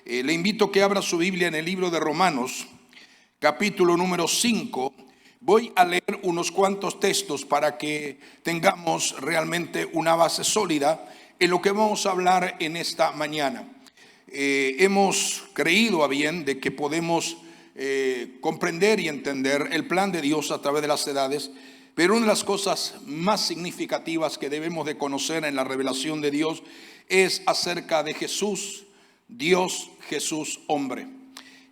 Le invito a que abra su Biblia en el libro de Romanos, capítulo número 5. Voy a leer unos cuantos textos para que tengamos realmente una base sólida en lo que vamos a hablar en esta mañana. Hemos creído a bien de que podemos comprender y entender el plan de Dios a través de las edades, pero una de las cosas más significativas que debemos de conocer en la revelación de Dios es acerca de Jesús, Dios, Jesús, hombre.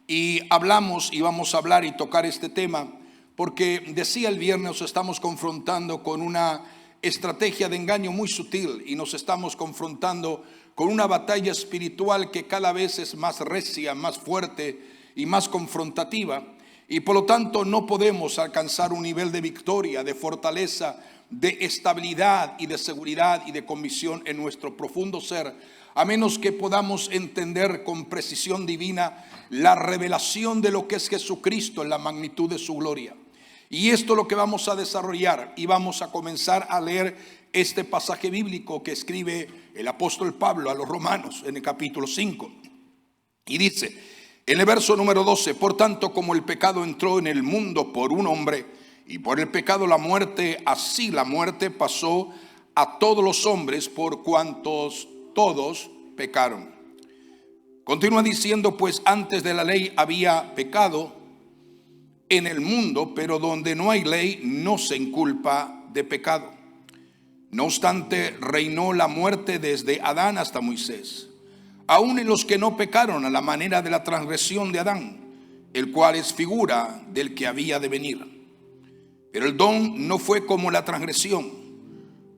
Y hablamos y vamos a hablar y tocar este tema porque decía el viernes, nos estamos confrontando con una estrategia de engaño muy sutil y nos estamos confrontando con una batalla espiritual que cada vez es más recia, más fuerte y más confrontativa. Y por lo tanto no podemos alcanzar un nivel de victoria, de fortaleza, de estabilidad y de seguridad y de convicción en nuestro profundo ser, a menos que podamos entender con precisión divina la revelación de lo que es Jesucristo en la magnitud de su gloria. Y esto es lo que vamos a desarrollar y vamos a comenzar a leer este pasaje bíblico que escribe el apóstol Pablo a los Romanos en el capítulo 5. Y dice en el verso número 12: por tanto, como el pecado entró en el mundo por un hombre, y por el pecado la muerte, así la muerte pasó a todos los hombres por cuantos todos pecaron. Continúa diciendo: pues antes de la ley había pecado en el mundo, pero donde no hay ley no se inculpa de pecado. No obstante, reinó la muerte desde Adán hasta Moisés, aun en los que no pecaron a la manera de la transgresión de Adán, el cual es figura del que había de venir. Pero el don no fue como la transgresión,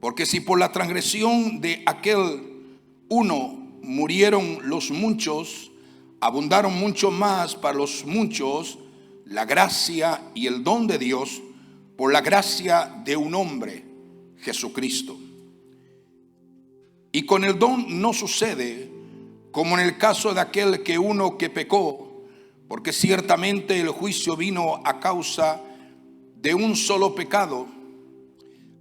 porque si por la transgresión de aquel uno murieron los muchos, abundaron mucho más para los muchos la gracia y el don de Dios por la gracia de un hombre, Jesucristo. Y con el don no sucede como en el caso de aquel que uno que pecó, porque ciertamente el juicio vino a causa de un solo pecado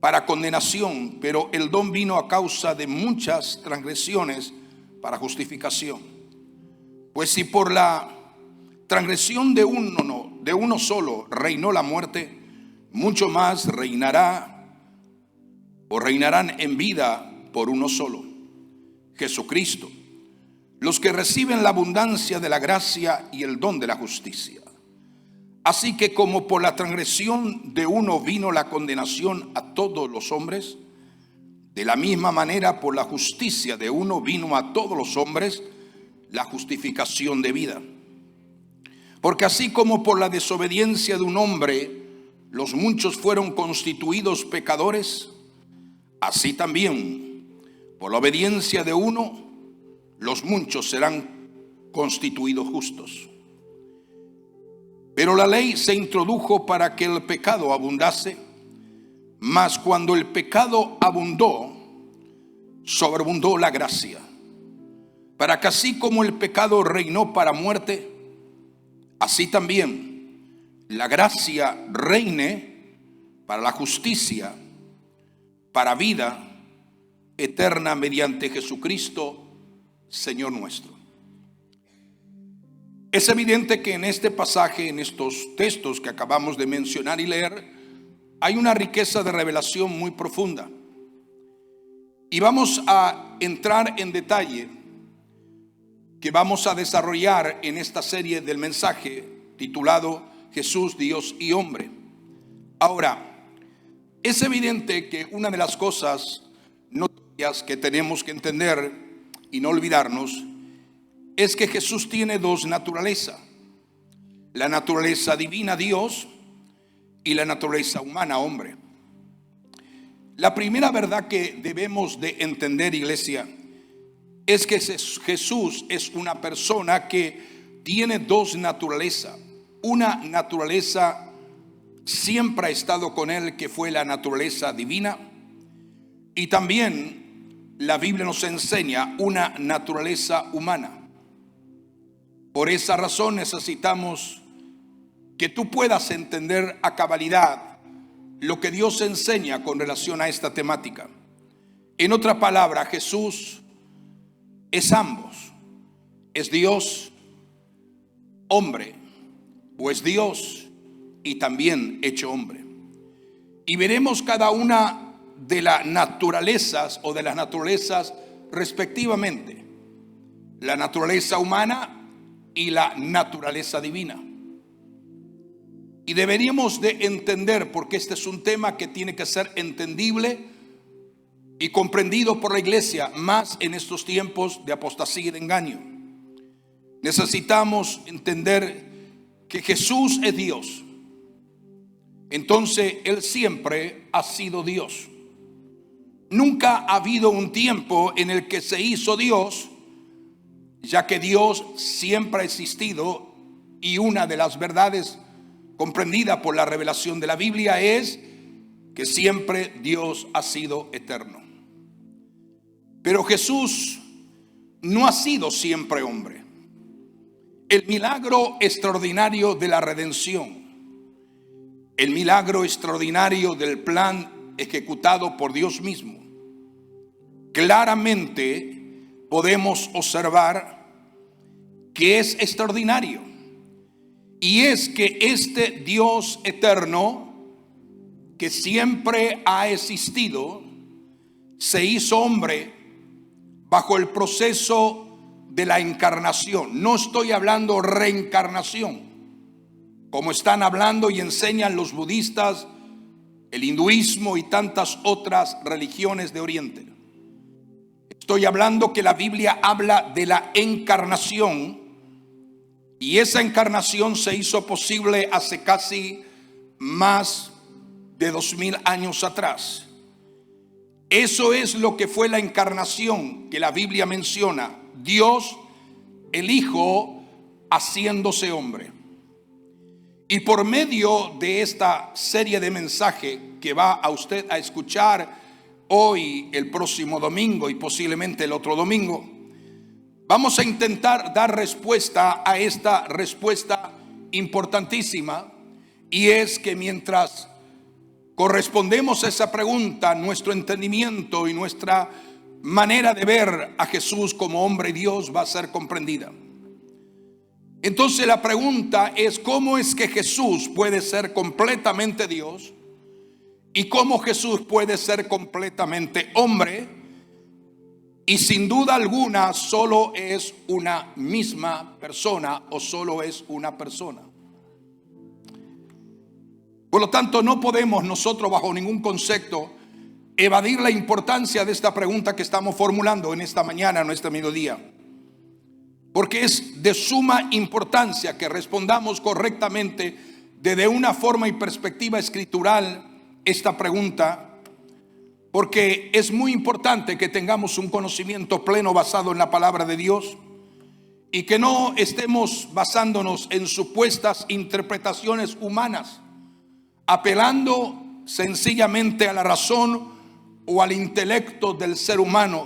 para condenación, pero el don vino a causa de muchas transgresiones para justificación. Pues si por la transgresión de uno solo reinó la muerte, mucho más reinarán en vida por uno solo, Jesucristo, los que reciben la abundancia de la gracia y el don de la justicia. Así que como por la transgresión de uno vino la condenación a todos los hombres, de la misma manera por la justicia de uno vino a todos los hombres la justificación de vida. Porque así como por la desobediencia de un hombre los muchos fueron constituidos pecadores, así también por la obediencia de uno los muchos serán constituidos justos. Pero la ley se introdujo para que el pecado abundase, mas cuando el pecado abundó, sobreabundó la gracia, para que así como el pecado reinó para muerte, así también la gracia reine para la justicia, para vida eterna mediante Jesucristo, Señor nuestro. Es evidente que en este pasaje, en estos textos que acabamos de mencionar y leer, hay una riqueza de revelación muy profunda. Y vamos a entrar en detalle que vamos a desarrollar en esta serie del mensaje titulado Jesús, Dios y hombre. Ahora, es evidente que una de las cosas notorias que tenemos que entender y no olvidarnos es que Jesús tiene dos naturalezas: la naturaleza divina, Dios, y la naturaleza humana, hombre. La primera verdad que debemos de entender, iglesia, es que Jesús es una persona que tiene dos naturalezas. Una naturaleza siempre ha estado con él, que fue la naturaleza divina, y también la Biblia nos enseña una naturaleza humana. Por esa razón necesitamos que tú puedas entender a cabalidad lo que Dios enseña con relación a esta temática. En otra palabra, Jesús es ambos. ¿Es Dios hombre o es Dios y también hecho hombre? Y veremos cada una de las naturalezas o de las naturalezas respectivamente, la naturaleza humana y la naturaleza divina. Y deberíamos de entender, porque este es un tema que tiene que ser entendible y comprendido por la iglesia, más en estos tiempos de apostasía y de engaño. Necesitamos entender que Jesús es Dios. Entonces Él siempre ha sido Dios. Nunca ha habido un tiempo en el que se hizo Dios, ya que Dios siempre ha existido, y una de las verdades comprendida por la revelación de la Biblia es que siempre Dios ha sido eterno. Pero Jesús no ha sido siempre hombre. El milagro extraordinario de la redención, el milagro extraordinario del plan ejecutado por Dios mismo, claramente podemos observar que es extraordinario. Y es que este Dios eterno, que siempre ha existido, se hizo hombre bajo el proceso de la encarnación. No estoy hablando reencarnación, como están hablando y enseñan los budistas, el hinduismo y tantas otras religiones de Oriente. Estoy hablando que la Biblia habla de la encarnación. Y esa encarnación se hizo posible hace casi más de 2000 años atrás. Eso es lo que fue la encarnación que la Biblia menciona. Dios, el Hijo, haciéndose hombre. Y por medio de esta serie de mensajes que va a usted a escuchar hoy, el próximo domingo y posiblemente el otro domingo, vamos a intentar dar respuesta a esta respuesta importantísima, y es que mientras correspondemos a esa pregunta, nuestro entendimiento y nuestra manera de ver a Jesús como hombre y Dios va a ser comprendida. Entonces la pregunta es: ¿cómo es que Jesús puede ser completamente Dios? ¿Y cómo Jesús puede ser completamente hombre? Y sin duda alguna solo es una misma persona, o solo es una persona. Por lo tanto, no podemos nosotros bajo ningún concepto evadir la importancia de esta pregunta que estamos formulando en esta mañana, en este mediodía. Porque es de suma importancia que respondamos correctamente desde una forma y perspectiva escritural esta pregunta. Porque es muy importante que tengamos un conocimiento pleno basado en la palabra de Dios, y que no estemos basándonos en supuestas interpretaciones humanas, apelando sencillamente a la razón o al intelecto del ser humano,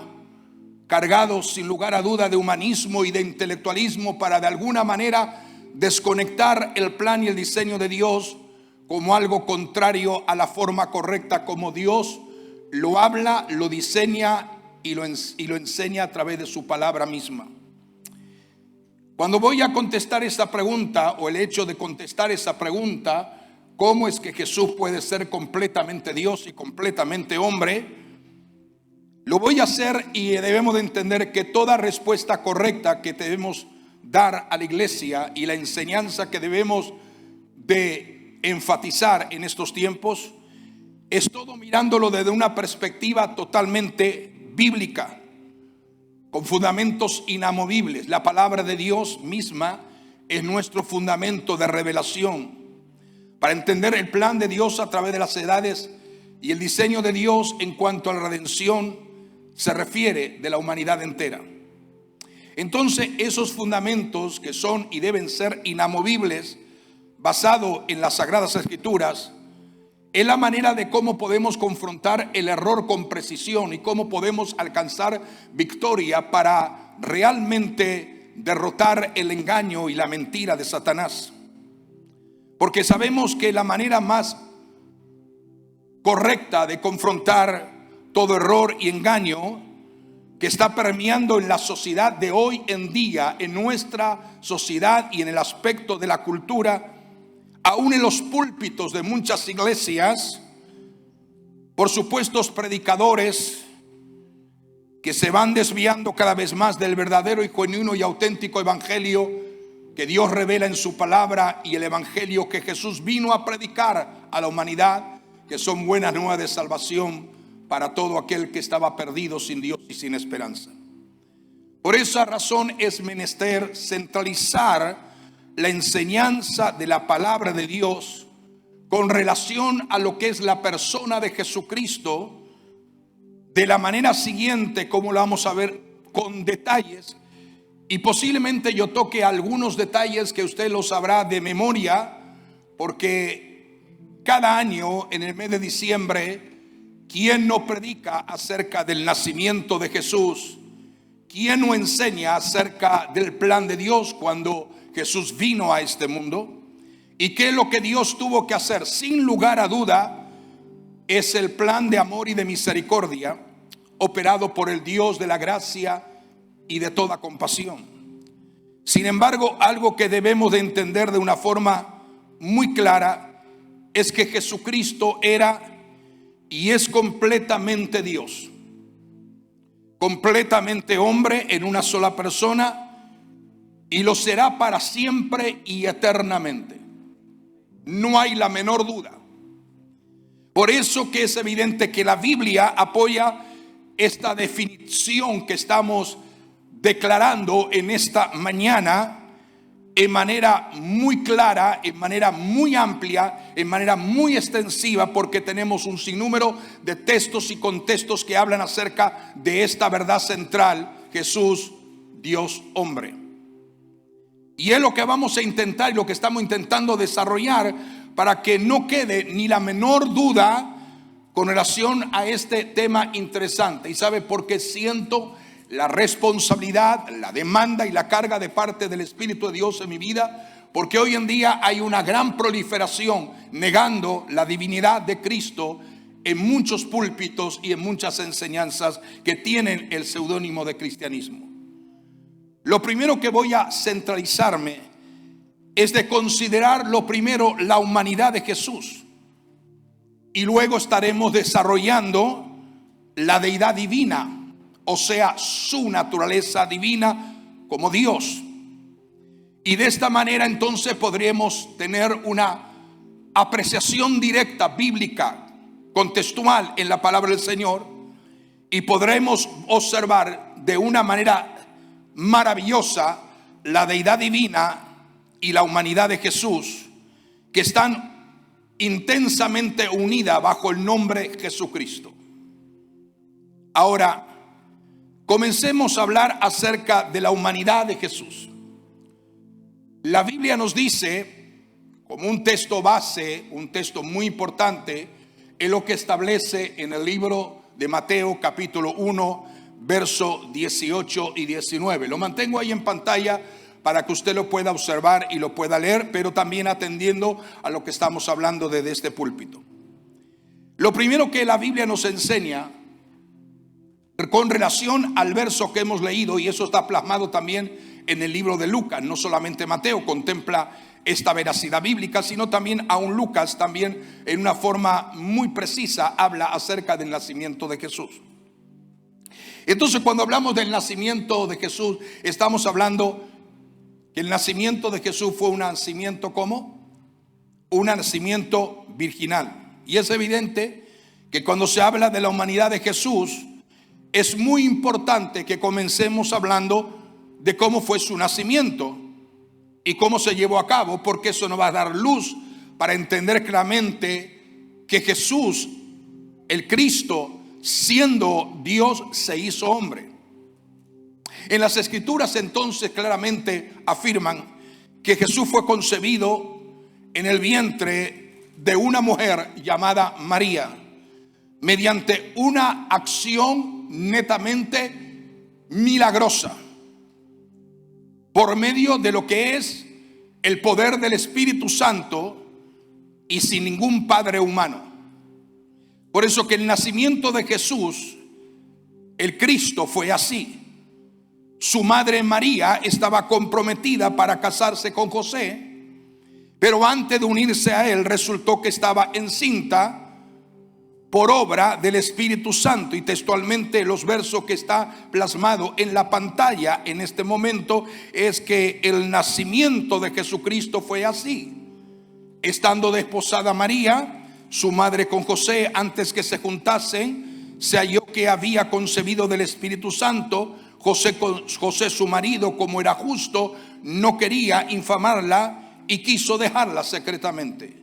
cargados sin lugar a duda de humanismo y de intelectualismo para de alguna manera desconectar el plan y el diseño de Dios como algo contrario a la forma correcta como Dios lo habla, lo diseña y lo enseña a través de su palabra misma. Cuando voy a contestar esta pregunta, o el hecho de contestar esa pregunta, ¿cómo es que Jesús puede ser completamente Dios y completamente hombre? Lo voy a hacer, y debemos de entender que toda respuesta correcta que debemos dar a la iglesia y la enseñanza que debemos de enfatizar en estos tiempos es todo mirándolo desde una perspectiva totalmente bíblica, con fundamentos inamovibles. La palabra de Dios misma es nuestro fundamento de revelación para entender el plan de Dios a través de las edades y el diseño de Dios en cuanto a la redención se refiere de la humanidad entera. Entonces, esos fundamentos que son y deben ser inamovibles, basados en las Sagradas Escrituras, es la manera de cómo podemos confrontar el error con precisión y cómo podemos alcanzar victoria para realmente derrotar el engaño y la mentira de Satanás. Porque sabemos que la manera más correcta de confrontar todo error y engaño que está permeando en la sociedad de hoy en día, en nuestra sociedad y en el aspecto de la cultura, aún en los púlpitos de muchas iglesias, por supuestos predicadores que se van desviando cada vez más del verdadero y genuino y auténtico evangelio que Dios revela en su palabra, y el evangelio que Jesús vino a predicar a la humanidad, que son buenas nuevas de salvación para todo aquel que estaba perdido, sin Dios y sin esperanza. Por esa razón es menester centralizar la enseñanza de la palabra de Dios con relación a lo que es la persona de Jesucristo, de la manera siguiente, como lo vamos a ver con detalles, y posiblemente yo toque algunos detalles que usted los sabrá de memoria, porque cada año en el mes de diciembre, ¿quién no predica acerca del nacimiento de Jesús? ¿Quién no enseña acerca del plan de Dios cuando Jesús vino a este mundo? ¿Y qué es lo que Dios tuvo que hacer? Sin lugar a duda, es el plan de amor y de misericordia operado por el Dios de la gracia y de toda compasión. Sin embargo, algo que debemos de entender de una forma muy clara es que Jesucristo era y es completamente Dios, completamente hombre en una sola persona, y lo será para siempre y eternamente. No hay la menor duda. Por eso que es evidente que la Biblia apoya esta definición que estamos declarando en esta mañana en manera muy clara, en manera muy amplia, en manera muy extensiva, porque tenemos un sinnúmero de textos y contextos que hablan acerca de esta verdad central: Jesús, Dios hombre. Y es lo que vamos a intentar y lo que estamos intentando desarrollar para que no quede ni la menor duda con relación a este tema interesante. ¿Y sabe por qué siento la responsabilidad, la demanda y la carga de parte del Espíritu de Dios en mi vida? Porque hoy en día hay una gran proliferación negando la divinidad de Cristo en muchos púlpitos y en muchas enseñanzas que tienen el seudónimo de cristianismo. Lo primero que voy a centralizarme es de considerar lo primero la humanidad de Jesús, y luego estaremos desarrollando la deidad divina, o sea, su naturaleza divina como Dios. Y de esta manera entonces podríamos tener una apreciación directa, bíblica, contextual en la palabra del Señor, y podremos observar de una manera maravillosa la deidad divina y la humanidad de Jesús, que están intensamente unidas bajo el nombre Jesucristo. Ahora, comencemos a hablar acerca de la humanidad de Jesús. La Biblia nos dice, como un texto base, un texto muy importante, es lo que establece en el libro de Mateo capítulo 1, verso 18 y 19. Lo mantengo ahí en pantalla para que usted lo pueda observar y lo pueda leer, pero también atendiendo a lo que estamos hablando desde este púlpito. Lo primero que la Biblia nos enseña con relación al verso que hemos leído, y eso está plasmado también en el libro de Lucas, no solamente Mateo contempla esta veracidad bíblica, sino también aún Lucas también en una forma muy precisa habla acerca del nacimiento de Jesús. Entonces, cuando hablamos del nacimiento de Jesús, estamos hablando que el nacimiento de Jesús fue un nacimiento ¿cómo? Un nacimiento virginal. Y es evidente que cuando se habla de la humanidad de Jesús, es muy importante que comencemos hablando de cómo fue su nacimiento y cómo se llevó a cabo, porque eso nos va a dar luz para entender claramente que Jesús, el Cristo, siendo Dios, se hizo hombre. En las Escrituras entonces claramente afirman que Jesús fue concebido en el vientre de una mujer llamada María, mediante una acción netamente milagrosa, por medio de lo que es el poder del Espíritu Santo y sin ningún padre humano. Por eso que el nacimiento de Jesús el Cristo fue así. Su madre María estaba comprometida para casarse con José, pero antes de unirse a él resultó que estaba encinta por obra del Espíritu Santo. Y textualmente los versos que está plasmado en la pantalla en este momento es que el nacimiento de Jesucristo fue así. Estando desposada María, su madre, con José, antes que se juntasen, se halló que había concebido del Espíritu Santo. José su marido, como era justo, no quería infamarla y quiso dejarla secretamente.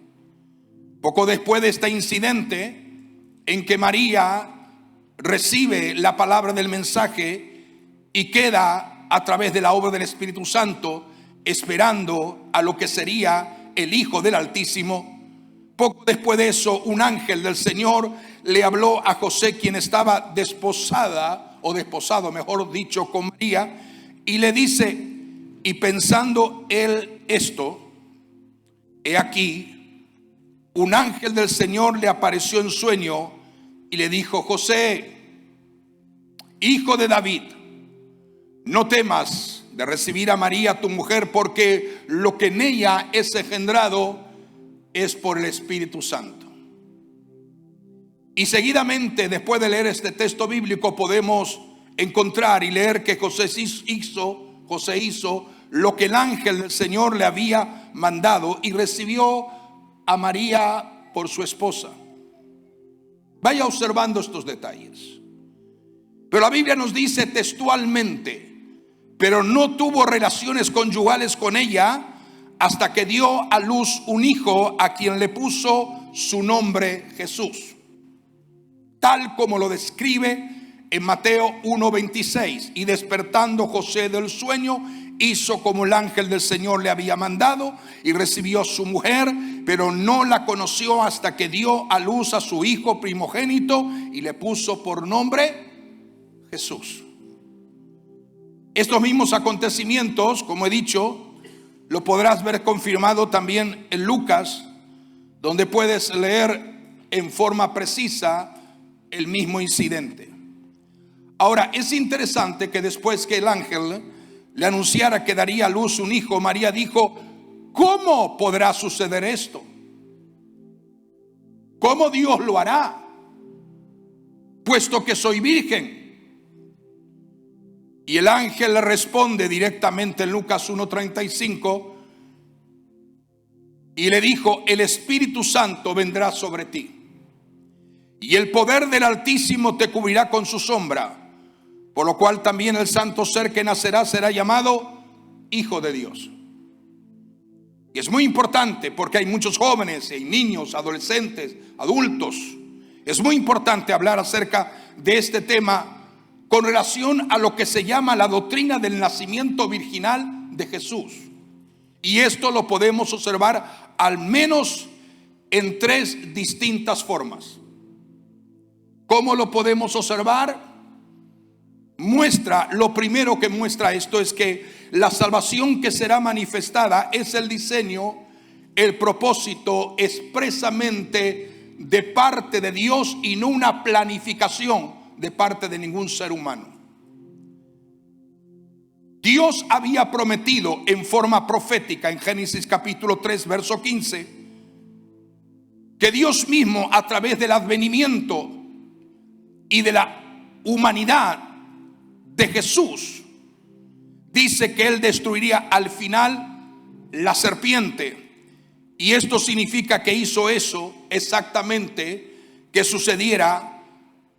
Poco después de este incidente, en que María recibe la palabra del mensaje y queda a través de la obra del Espíritu Santo esperando a lo que sería el Hijo del Altísimo, poco después de eso un ángel del Señor le habló a José, quien estaba desposada, o desposado mejor dicho, con María, y le dice: y pensando él esto, he aquí, un ángel del Señor le apareció en sueño y le dijo: José, hijo de David, no temas de recibir a María tu mujer, porque lo que en ella es engendrado es por el Espíritu Santo. Y seguidamente, después de leer este texto bíblico, podemos encontrar y leer que José hizo lo que el ángel del Señor le había mandado y recibió a María por su esposa. Vaya observando estos detalles. Pero la Biblia nos dice textualmente: pero no tuvo relaciones conyugales con ella hasta que dio a luz un hijo, a quien le puso su nombre Jesús, tal como lo describe en Mateo 1:26. Y despertando José del sueño, hizo como el ángel del Señor le había mandado y recibió a su mujer, pero no la conoció hasta que dio a luz a su hijo primogénito y le puso por nombre Jesús. Estos mismos acontecimientos, como he dicho, lo podrás ver confirmado también en Lucas, donde puedes leer en forma precisa el mismo incidente. Ahora, es interesante que después que el ángel le anunciara que daría a luz un hijo, María dijo: ¿cómo podrá suceder esto? ¿Cómo Dios lo hará, puesto que soy virgen? Y el ángel le responde directamente en Lucas 1:35 y le dijo: el Espíritu Santo vendrá sobre ti y el poder del Altísimo te cubrirá con su sombra, por lo cual también el santo ser que nacerá será llamado Hijo de Dios. Y es muy importante porque hay muchos jóvenes, hay niños, adolescentes, adultos. Es muy importante hablar acerca de este tema con relación a lo que se llama la doctrina del nacimiento virginal de Jesús. Y esto lo podemos observar al menos en tres distintas formas. ¿Cómo lo podemos observar? Lo primero que muestra esto es que la salvación que será manifestada es el diseño, el propósito expresamente de parte de Dios y no una planificación de parte de ningún ser humano. Dios había prometido en forma profética en Génesis capítulo 3 verso 15 que Dios mismo, a través del advenimiento y de la humanidad de Jesús, dice que Él destruiría al final la serpiente. Y esto significa que hizo eso exactamente que sucediera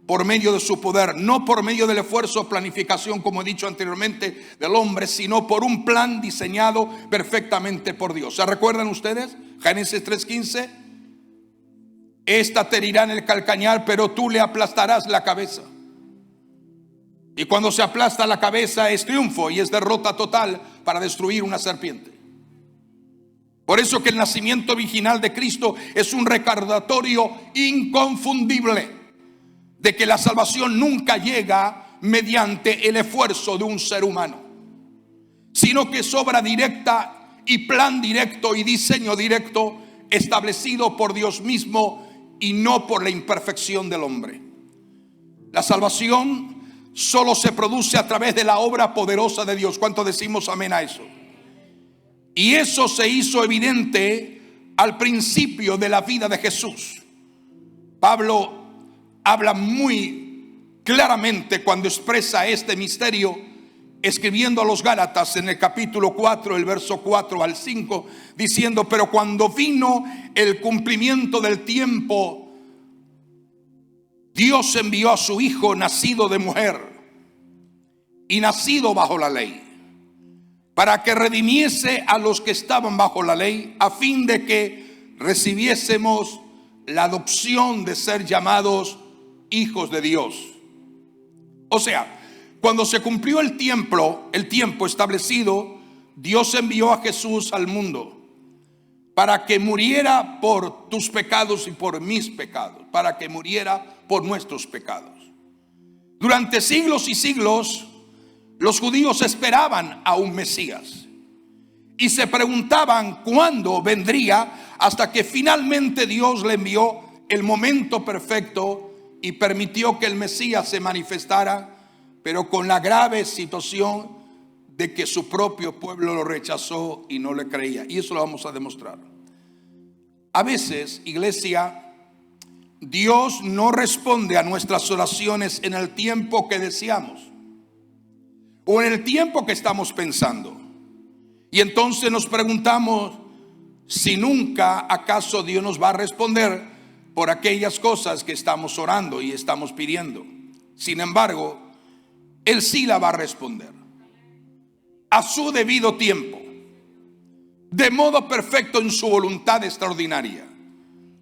por medio de su poder, no por medio del esfuerzo o planificación, como he dicho anteriormente, del hombre, sino por un plan diseñado perfectamente por Dios. ¿Se recuerdan ustedes? Génesis 3:15. Esta te herirá en el calcañar, pero tú le aplastarás la cabeza. Y cuando se aplasta la cabeza es triunfo y es derrota total para destruir una serpiente. Por eso que el nacimiento virginal de Cristo es un recordatorio inconfundible de que la salvación nunca llega mediante el esfuerzo de un ser humano, sino que es obra directa y plan directo y diseño directo establecido por Dios mismo y no por la imperfección del hombre. La salvación solo se produce a través de la obra poderosa de Dios. ¿Cuánto decimos amén a eso? Y eso se hizo evidente al principio de la vida de Jesús. Pablo habla muy claramente cuando expresa este misterio, escribiendo a los Gálatas en el capítulo 4, el verso 4 al 5, diciendo: pero cuando vino el cumplimiento del tiempo, Dios envió a su Hijo, nacido de mujer y nacido bajo la ley, para que redimiese a los que estaban bajo la ley, a fin de que recibiésemos la adopción de ser llamados hijos de Dios. O sea, cuando se cumplió el tiempo establecido, Dios envió a Jesús al mundo para que muriera por tus pecados y por mis pecados, para que muriera por nuestros pecados. Durante siglos y siglos, los judíos esperaban a un Mesías y se preguntaban cuándo vendría, hasta que finalmente Dios le envió el momento perfecto y permitió que el Mesías se manifestara, pero con la grave situación de que su propio pueblo lo rechazó y no le creía. Y eso lo vamos a demostrar. A veces, iglesia, Dios no responde a nuestras oraciones en el tiempo que deseamos o en el tiempo que estamos pensando. Y entonces nos preguntamos si nunca acaso Dios nos va a responder por aquellas cosas que estamos orando y estamos pidiendo. Sin embargo, Él sí la va a responder a su debido tiempo, de modo perfecto en su voluntad extraordinaria,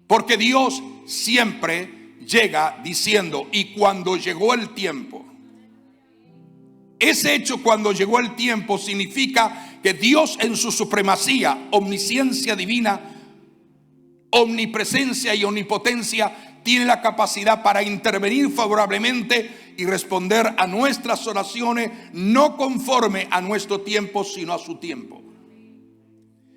porque Dios siempre llega diciendo: y cuando llegó el tiempo. Ese hecho, cuando llegó el tiempo, significa que Dios, en su supremacía, omnisciencia divina, omnipresencia y omnipotencia, tiene la capacidad para intervenir favorablemente y responder a nuestras oraciones, no conforme a nuestro tiempo, sino a su tiempo.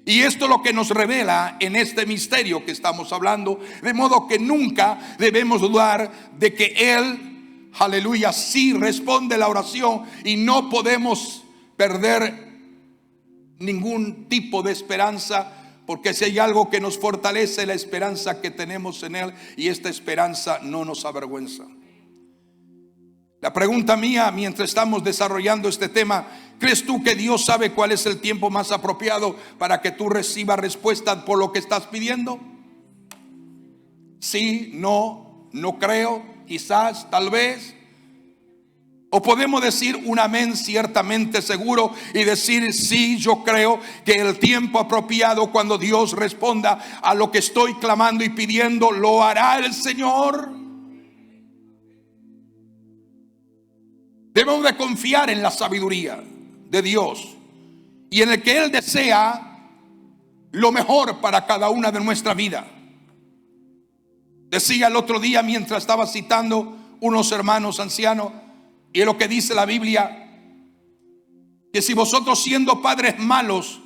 Y esto es lo que nos revela en este misterio que estamos hablando, de modo que nunca debemos dudar de que Él, aleluya, sí responde la oración, y no podemos perder ningún tipo de esperanza, porque si hay algo que nos fortalece, la esperanza que tenemos en Él, y esta esperanza no nos avergüenza. La pregunta mía, mientras estamos desarrollando este tema: ¿crees tú que Dios sabe cuál es el tiempo más apropiado para que tú recibas respuesta por lo que estás pidiendo? Sí, no, no creo, quizás, tal vez. O podemos decir un amén ciertamente seguro y decir: sí, yo creo que el tiempo apropiado, cuando Dios responda a lo que estoy clamando y pidiendo, lo hará el Señor. Debemos de confiar en la sabiduría de Dios y en el que Él desea lo mejor para cada una de nuestra vida. Decía el otro día, mientras estaba citando unos hermanos ancianos, y es lo que dice la Biblia, que si vosotros, siendo padres malos,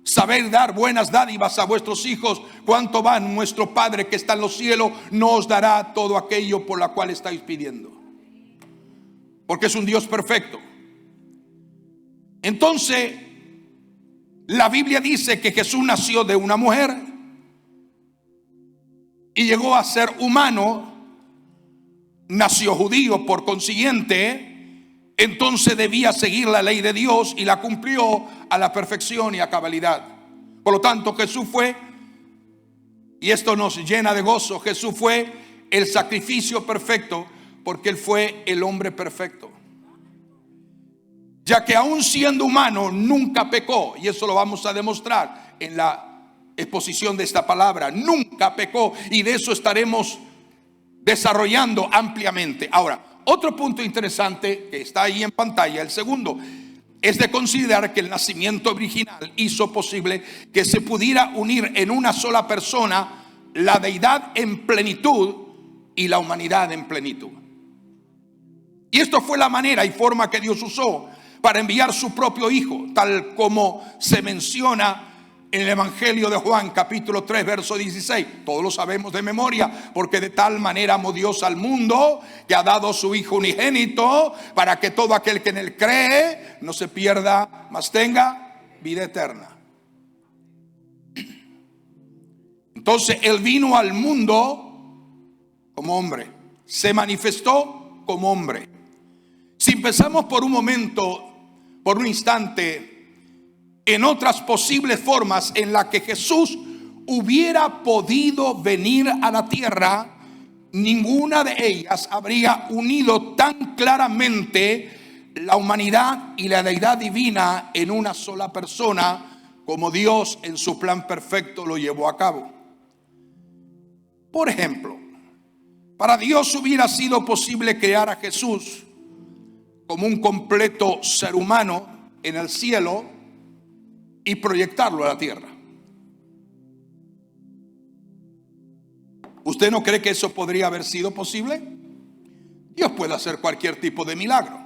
sabéis dar buenas dádivas a vuestros hijos, ¿cuánto más nuestro Padre que está en los cielos no os dará todo aquello por la cual estáis pidiendo? Porque es un Dios perfecto. Entonces, la Biblia dice que Jesús nació de una mujer y llegó a ser humano, nació judío, por consiguiente, entonces debía seguir la ley de Dios y la cumplió a la perfección y a cabalidad. Por lo tanto, Jesús fue, y esto nos llena de gozo, Jesús fue el sacrificio perfecto, porque Él fue el hombre perfecto, ya que aún siendo humano nunca pecó. Y eso lo vamos a demostrar en la exposición de esta palabra. Nunca pecó, y de eso estaremos desarrollando ampliamente. Ahora, otro punto interesante que está ahí en pantalla, el segundo, es de considerar que el nacimiento original hizo posible que se pudiera unir en una sola persona la deidad en plenitud y la humanidad en plenitud. Y esto fue la manera y forma que Dios usó para enviar su propio Hijo, tal como se menciona en el Evangelio de Juan, capítulo 3, verso 16. Todos lo sabemos de memoria, porque de tal manera amó Dios al mundo que ha dado a su Hijo unigénito, para que todo aquel que en él cree no se pierda, mas tenga vida eterna. Entonces Él vino al mundo como hombre, se manifestó como hombre. Si pensamos por un momento, por un instante, en otras posibles formas en las que Jesús hubiera podido venir a la tierra, ninguna de ellas habría unido tan claramente la humanidad y la deidad divina en una sola persona como Dios en su plan perfecto lo llevó a cabo. Por ejemplo, para Dios hubiera sido posible crear a Jesús como un completo ser humano en el cielo y proyectarlo a la tierra. ¿Usted no cree que eso podría haber sido posible? Dios puede hacer cualquier tipo de milagro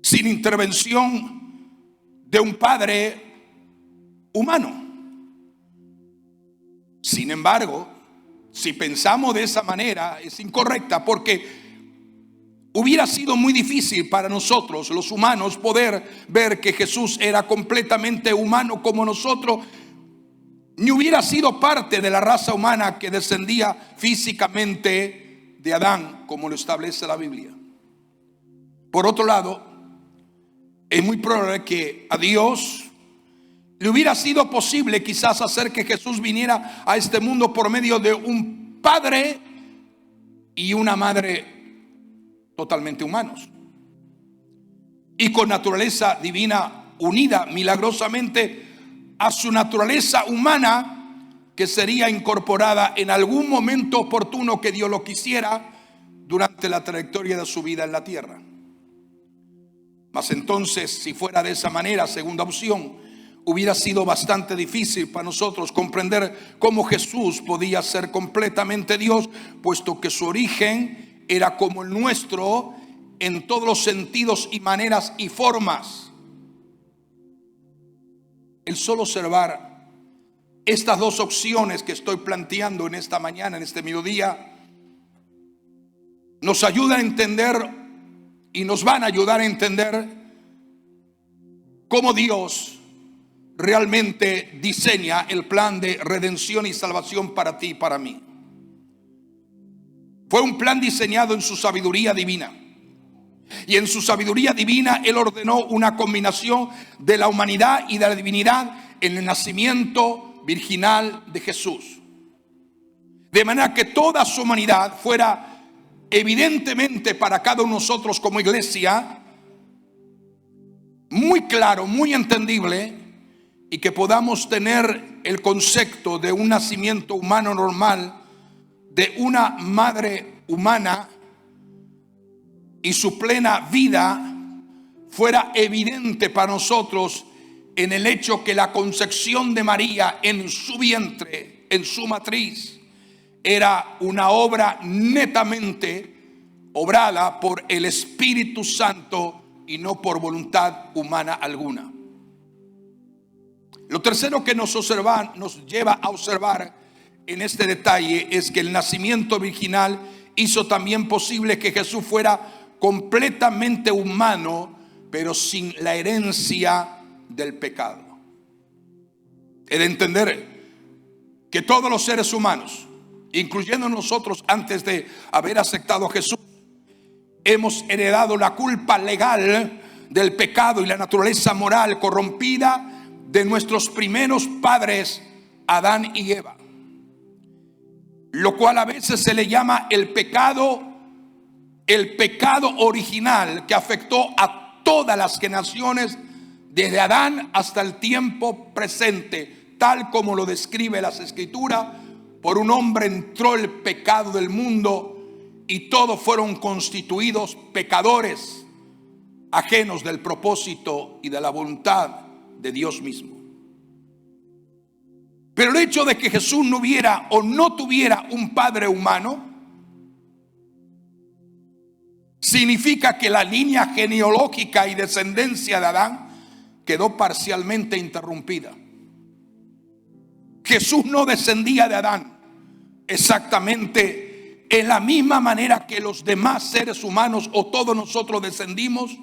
sin intervención de un padre humano. Sin embargo, si pensamos de esa manera, es incorrecta, porque hubiera sido muy difícil para nosotros, los humanos, poder ver que Jesús era completamente humano como nosotros, ni hubiera sido parte de la raza humana que descendía físicamente de Adán, como lo establece la Biblia. Por otro lado, es muy probable que a Dios le hubiera sido posible quizás hacer que Jesús viniera a este mundo por medio de un padre y una madre totalmente humanos, y con naturaleza divina unida milagrosamente a su naturaleza humana, que sería incorporada en algún momento oportuno que Dios lo quisiera durante la trayectoria de su vida en la tierra. Mas entonces, si fuera de esa manera, segunda opción, hubiera sido bastante difícil para nosotros comprender cómo Jesús podía ser completamente Dios, puesto que su origen era como el nuestro en todos los sentidos y maneras y formas. El solo observar estas dos opciones que estoy planteando en esta mañana, en este mediodía, nos ayuda a entender y nos van a ayudar a entender cómo Dios realmente diseña el plan de redención y salvación para ti y para mí. Fue un plan diseñado en su sabiduría divina. Y en su sabiduría divina Él ordenó una combinación de la humanidad y de la divinidad en el nacimiento virginal de Jesús. De manera que toda su humanidad fuera evidentemente para cada uno de nosotros como iglesia muy claro, muy entendible, y que podamos tener el concepto de un nacimiento humano normal, de una madre humana, y su plena vida fuera evidente para nosotros en el hecho que la concepción de María en su vientre, en su matriz, era una obra netamente obrada por el Espíritu Santo y no por voluntad humana alguna. Lo tercero que nos lleva a observar en este detalle es que el nacimiento virginal hizo también posible que Jesús fuera completamente humano, pero sin la herencia del pecado. Es de entender que todos los seres humanos, incluyendo nosotros antes de haber aceptado a Jesús, hemos heredado la culpa legal del pecado y la naturaleza moral corrompida de nuestros primeros padres, Adán y Eva, lo cual a veces se le llama el pecado original, que afectó a todas las generaciones desde Adán hasta el tiempo presente, tal como lo describe las Escrituras. Por un hombre entró el pecado del mundo y todos fueron constituidos pecadores, ajenos del propósito y de la voluntad de Dios mismo. Pero el hecho de que Jesús no hubiera o no tuviera un padre humano significa que la línea genealógica y descendencia de Adán quedó parcialmente interrumpida. Jesús no descendía de Adán exactamente en la misma manera que los demás seres humanos o todos nosotros descendimos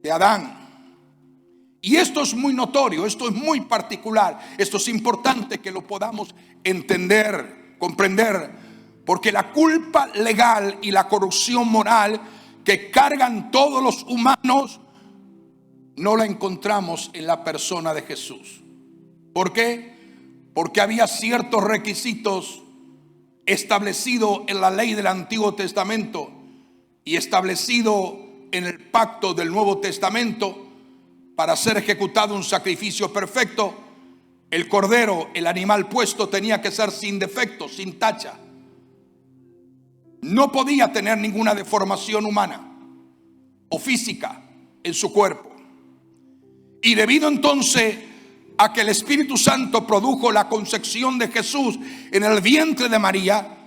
de Adán. Y esto es muy notorio, esto es muy particular, esto es importante que lo podamos entender, comprender, porque la culpa legal y la corrupción moral que cargan todos los humanos no la encontramos en la persona de Jesús. ¿Por qué? Porque había ciertos requisitos establecidos en la ley del Antiguo Testamento y establecido en el pacto del Nuevo Testamento. Para ser ejecutado un sacrificio perfecto, el cordero, el animal puesto, tenía que ser sin defecto, sin tacha. No podía tener ninguna deformación humana o física en su cuerpo. Y debido entonces a que el Espíritu Santo produjo la concepción de Jesús en el vientre de María,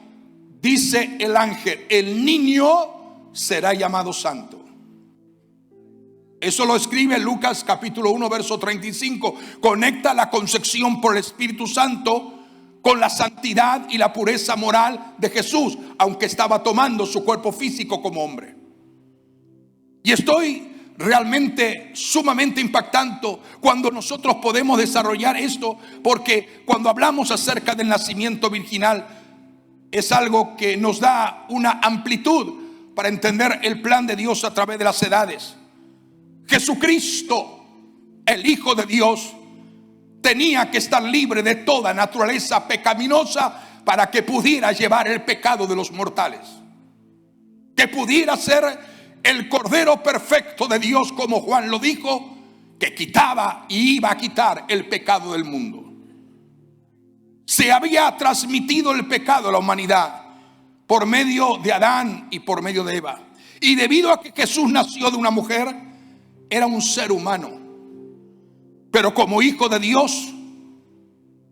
dice el ángel: el niño será llamado santo. Eso lo escribe Lucas capítulo 1 verso 35. Conecta la concepción por el Espíritu Santo con la santidad y la pureza moral de Jesús, aunque estaba tomando su cuerpo físico como hombre. Y estoy realmente sumamente impactante cuando nosotros podemos desarrollar esto, porque cuando hablamos acerca del nacimiento virginal es algo que nos da una amplitud para entender el plan de Dios a través de las edades. Jesucristo, el Hijo de Dios, tenía que estar libre de toda naturaleza pecaminosa para que pudiera llevar el pecado de los mortales, que pudiera ser el Cordero perfecto de Dios, como Juan lo dijo, que quitaba y iba a quitar el pecado del mundo. Se había transmitido el pecado a la humanidad por medio de Adán y por medio de Eva, y debido a que Jesús nació de una mujer, era un ser humano, pero como hijo de Dios,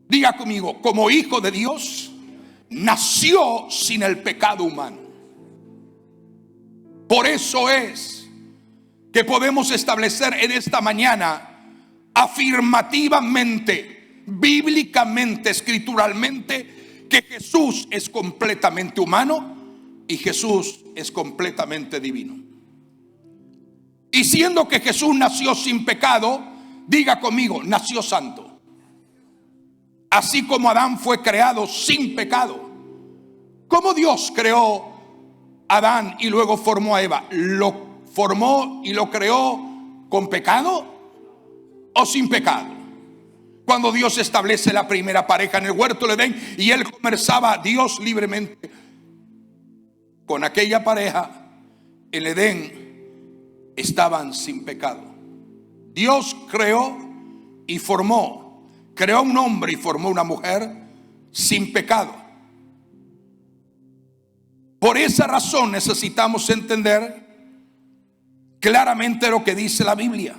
diga conmigo, como hijo de Dios, nació sin el pecado humano. Por eso es que podemos establecer en esta mañana afirmativamente, bíblicamente, escrituralmente, que Jesús es completamente humano y Jesús es completamente divino. Y siendo que Jesús nació sin pecado, diga conmigo, nació santo. Así como Adán fue creado sin pecado. ¿Cómo Dios creó a Adán y luego formó a Eva? ¿Lo formó y lo creó con pecado o sin pecado? Cuando Dios establece la primera pareja en el huerto del Edén y él conversaba Dios libremente con aquella pareja, el Edén estaban sin pecado. Dios creó y formó, creó un hombre y formó una mujer sin pecado. Por esa razón necesitamos entender claramente lo que dice la Biblia.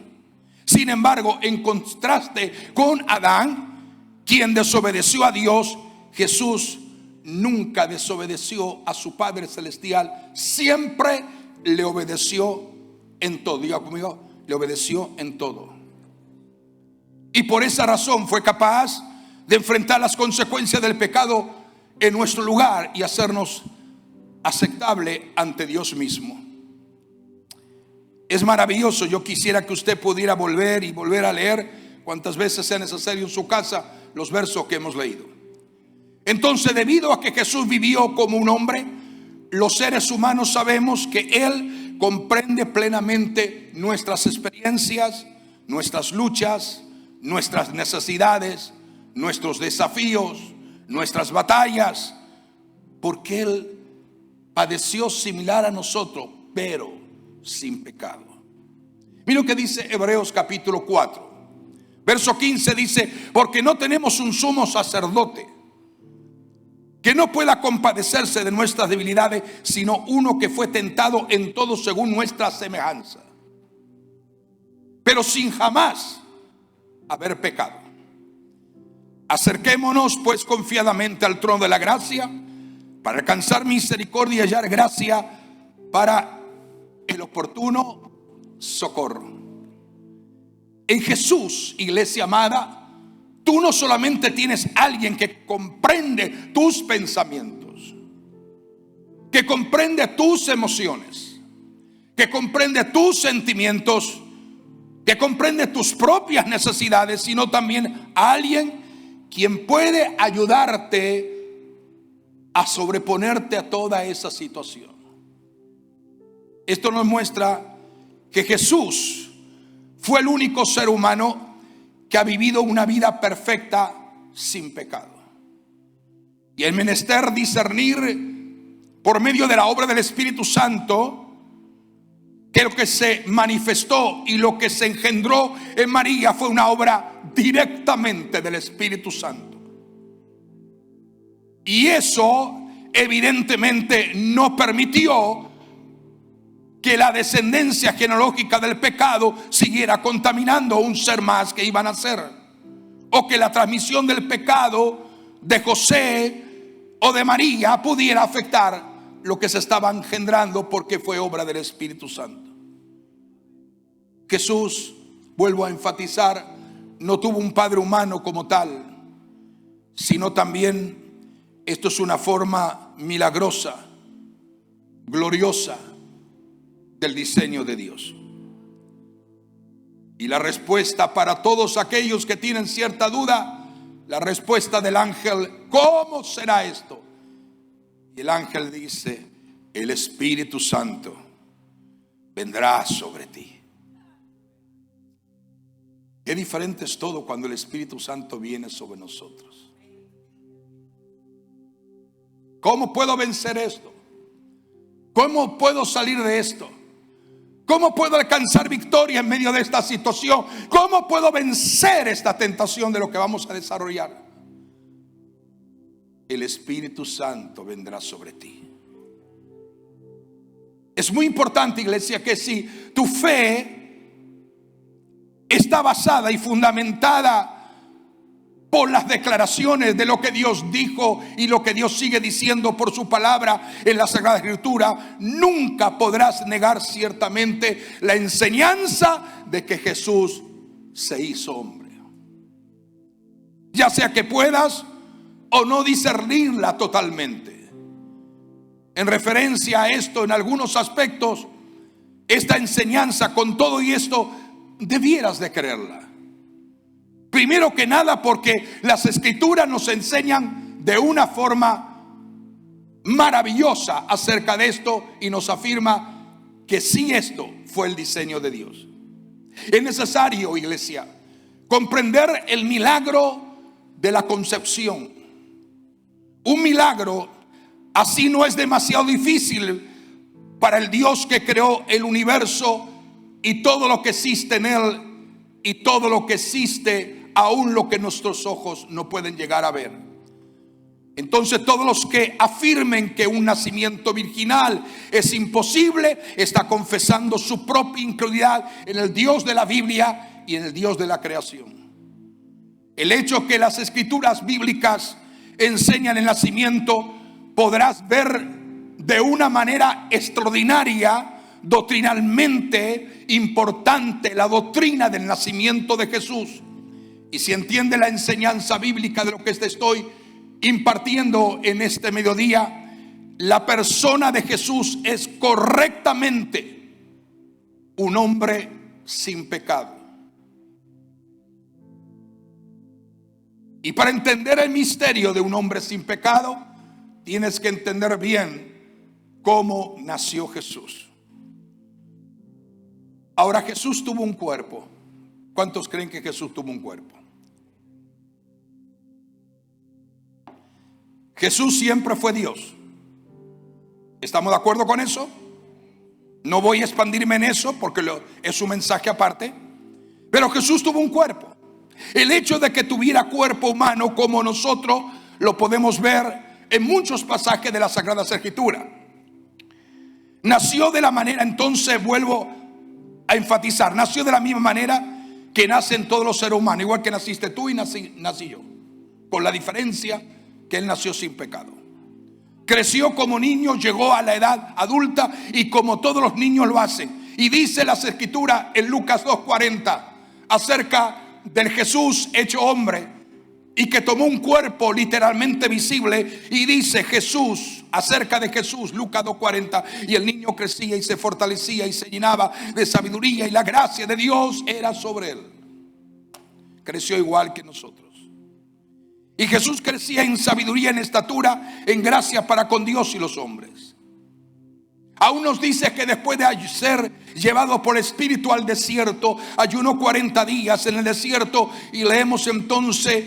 Sin embargo, en contraste con Adán, quien desobedeció a Dios, Jesús nunca desobedeció a su Padre Celestial, siempre le obedeció en todo. Diga conmigo, le obedeció en todo. Y por esa razón fue capaz de enfrentar las consecuencias del pecado en nuestro lugar y hacernos aceptable ante Dios mismo. Es maravilloso. Yo quisiera que usted pudiera volver y volver a leer cuantas veces sea necesario en su casa los versos que hemos leído. Entonces, debido a que Jesús vivió como un hombre, los seres humanos sabemos que Él comprende plenamente nuestras experiencias, nuestras luchas, nuestras necesidades, nuestros desafíos, nuestras batallas, porque Él padeció similar a nosotros, pero sin pecado. Mira lo que dice Hebreos capítulo 4, verso 15, dice: porque no tenemos un sumo sacerdote que no pueda compadecerse de nuestras debilidades, sino uno que fue tentado en todo según nuestra semejanza, pero sin jamás haber pecado. Acerquémonos pues confiadamente al trono de la gracia para alcanzar misericordia y hallar gracia para el oportuno socorro. En Jesús, iglesia amada, tú no solamente tienes alguien que comprende tus pensamientos, que comprende tus emociones, que comprende tus sentimientos, que comprende tus propias necesidades, sino también a alguien quien puede ayudarte a sobreponerte a toda esa situación. Esto nos muestra que Jesús fue el único ser humano que ha vivido una vida perfecta sin pecado. Y el menester discernir por medio de la obra del Espíritu Santo que lo que se manifestó y lo que se engendró en María fue una obra directamente del Espíritu Santo. Y eso evidentemente no permitió que la descendencia genealógica del pecado siguiera contaminando a un ser más que iban a nacer, o que la transmisión del pecado de José o de María pudiera afectar lo que se estaba engendrando, porque fue obra del Espíritu Santo. Jesús, vuelvo a enfatizar, no tuvo un padre humano como tal, sino también esto es una forma milagrosa, gloriosa del diseño de Dios. Y la respuesta para todos aquellos que tienen cierta duda, la respuesta del ángel: ¿cómo será esto? Y el ángel dice: el Espíritu Santo vendrá sobre ti. Qué diferente es todo cuando el Espíritu Santo viene sobre nosotros. ¿Cómo puedo vencer esto? ¿Cómo puedo salir de esto? ¿Cómo puedo alcanzar victoria en medio de esta situación? ¿Cómo puedo vencer esta tentación de lo que vamos a desarrollar? El Espíritu Santo vendrá sobre ti. Es muy importante, iglesia, que si tu fe está basada y fundamentada por las declaraciones de lo que Dios dijo y lo que Dios sigue diciendo por su palabra en la Sagrada Escritura, nunca podrás negar ciertamente la enseñanza de que Jesús se hizo hombre. Ya sea que puedas o no discernirla totalmente. En referencia a esto, en algunos aspectos, esta enseñanza, con todo y esto, debieras de creerla. Primero que nada porque las Escrituras nos enseñan de una forma maravillosa acerca de esto y nos afirma que sí, esto fue el diseño de Dios. Es necesario, iglesia, comprender el milagro de la concepción. Un milagro así no es demasiado difícil para el Dios que creó el universo y todo lo que existe en él, y todo lo que existe, aún lo que nuestros ojos no pueden llegar a ver. Entonces, todos los que afirmen que un nacimiento virginal es imposible, está confesando su propia incredulidad en el Dios de la Biblia y en el Dios de la creación. El hecho que las Escrituras bíblicas enseñan el nacimiento, podrás ver de una manera extraordinaria, doctrinalmente importante, la doctrina del nacimiento de Jesús. Y si entiende la enseñanza bíblica de lo que te estoy impartiendo en este mediodía, la persona de Jesús es correctamente un hombre sin pecado. Y para entender el misterio de un hombre sin pecado, tienes que entender bien cómo nació Jesús. Ahora, Jesús tuvo un cuerpo. ¿Cuántos creen que Jesús tuvo un cuerpo? Jesús siempre fue Dios. ¿Estamos de acuerdo con eso? No voy a expandirme en eso porque es un mensaje aparte. Pero Jesús tuvo un cuerpo. El hecho de que tuviera cuerpo humano como nosotros lo podemos ver en muchos pasajes de la Sagrada Escritura. Nació de la manera, entonces vuelvo a enfatizar, nació de la misma manera que nacen todos los seres humanos, igual que naciste tú y nací yo, con la diferencia que él nació sin pecado. Creció como niño, llegó a la edad adulta y como todos los niños lo hacen. Y dice las Escrituras en Lucas 2:40, acerca del Jesús hecho hombre y que tomó un cuerpo literalmente visible, y dice Jesús, acerca de Jesús, Lucas 2:40, y el niño crecía y se fortalecía y se llenaba de sabiduría y la gracia de Dios era sobre él. Creció igual que nosotros. Y Jesús crecía en sabiduría, en estatura, en gracia para con Dios y los hombres. Aún nos dice que después de ser llevado por el Espíritu al desierto, ayunó 40 días en el desierto. Y leemos entonces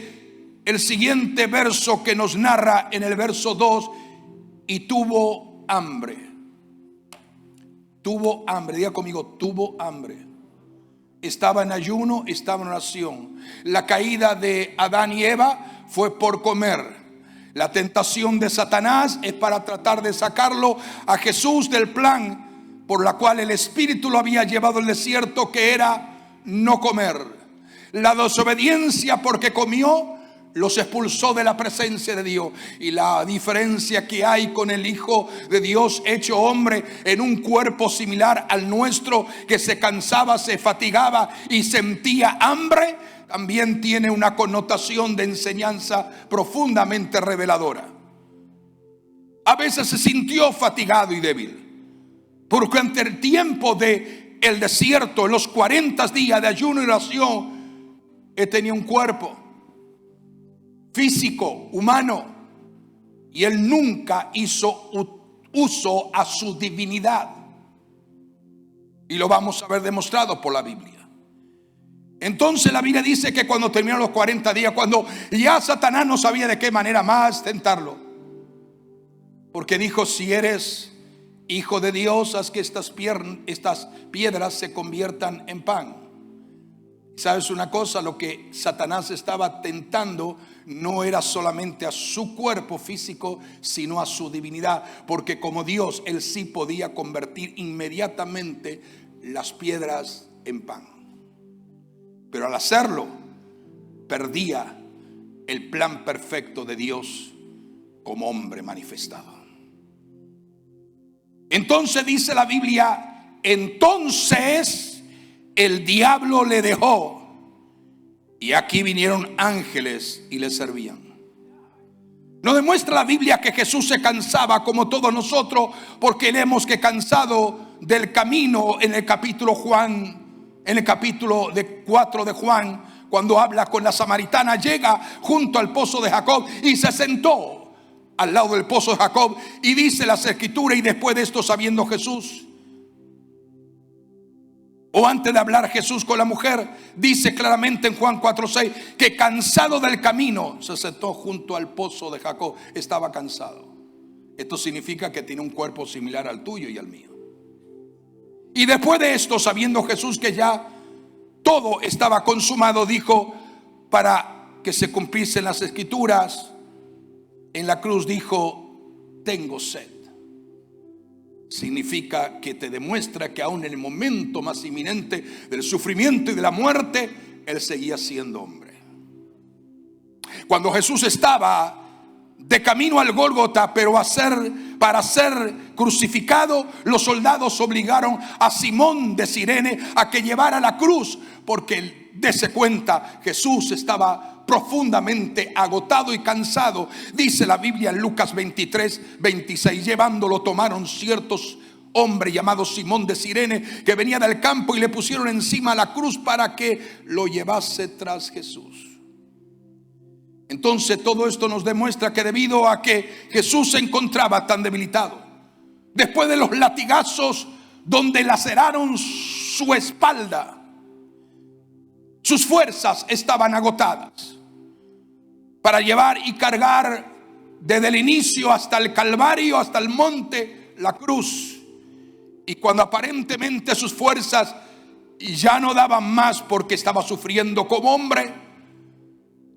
el siguiente verso que nos narra en el verso 2. Y tuvo hambre. Tuvo hambre, diga conmigo, tuvo hambre. Estaba en ayuno, estaba en oración. La caída de Adán y Eva fue por comer. La tentación de Satanás es para tratar de sacarlo a Jesús del plan por la cual el Espíritu lo había llevado al desierto, que era no comer. La desobediencia, porque comió, los expulsó de la presencia de Dios. Y la diferencia que hay con el Hijo de Dios hecho hombre en un cuerpo similar al nuestro, que se cansaba, se fatigaba y sentía hambre, también tiene una connotación de enseñanza profundamente reveladora. A veces se sintió fatigado y débil, porque ante el tiempo de el desierto, los 40 días de ayuno y oración, él tenía un cuerpo físico, humano, y él nunca hizo uso a su divinidad, y lo vamos a ver demostrado por la Biblia. Entonces la Biblia dice que cuando terminaron los 40 días, cuando ya Satanás no sabía de qué manera más tentarlo, porque dijo: si eres hijo de Dios, haz que estas piedras se conviertan en pan. ¿Sabes una cosa? Lo que Satanás estaba tentando no era solamente a su cuerpo físico, sino a su divinidad, porque como Dios, él sí podía convertir inmediatamente las piedras en pan. Pero al hacerlo, perdía el plan perfecto de Dios como hombre manifestado. Entonces dice la Biblia, entonces el diablo le dejó, y aquí vinieron ángeles y le servían. No demuestra la Biblia que Jesús se cansaba como todos nosotros, porque leemos que cansado del camino en el capítulo 4 de Juan, cuando habla con la samaritana, llega junto al pozo de Jacob y se sentó al lado del pozo de Jacob. Y dice las escrituras, y después de esto, sabiendo Jesús, o antes de hablar Jesús con la mujer, dice claramente en Juan 4:6 que cansado del camino se sentó junto al pozo de Jacob. Estaba cansado. Esto significa que tiene un cuerpo similar al tuyo y al mío. Y después de esto, sabiendo Jesús que ya todo estaba consumado, dijo, para que se cumpliesen las escrituras, en la cruz dijo: tengo sed. Significa que te demuestra que aún en el momento más inminente del sufrimiento y de la muerte, él seguía siendo hombre. Cuando Jesús estaba de camino al Gólgota, pero para ser crucificado, los soldados obligaron a Simón de Cirene a que llevara la cruz, porque dése cuenta, Jesús estaba profundamente agotado y cansado. Dice la Biblia en Lucas 23:26, llevándolo tomaron ciertos hombres llamados Simón de Cirene, que venía del campo, y le pusieron encima la cruz para que lo llevase tras Jesús. Entonces todo esto nos demuestra que debido a que Jesús se encontraba tan debilitado, después de los latigazos donde laceraron su espalda, sus fuerzas estaban agotadas para llevar y cargar desde el inicio hasta el Calvario, hasta el monte, la cruz. Y cuando aparentemente sus fuerzas ya no daban más porque estaba sufriendo como hombre,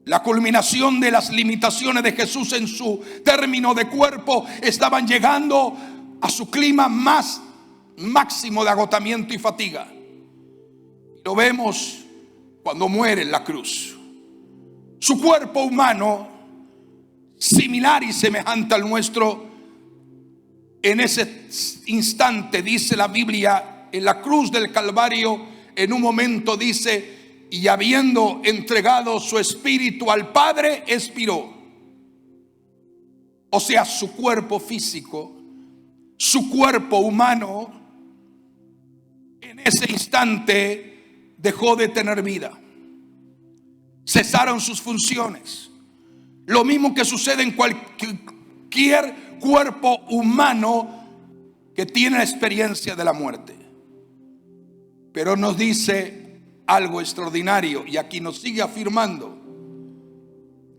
la culminación de las limitaciones de Jesús en su término de cuerpo estaban llegando a su clima más máximo de agotamiento y fatiga. Lo vemos cuando muere en la cruz. Su cuerpo humano, similar y semejante al nuestro, en ese instante, dice la Biblia, en la cruz del Calvario, en un momento dice y habiendo entregado su espíritu al Padre, expiró. O sea, su cuerpo físico, su cuerpo humano, en ese instante dejó de tener vida. Cesaron sus funciones. Lo mismo que sucede en cualquier cuerpo humano que tiene la experiencia de la muerte. Pero nos dice algo extraordinario, y aquí nos sigue afirmando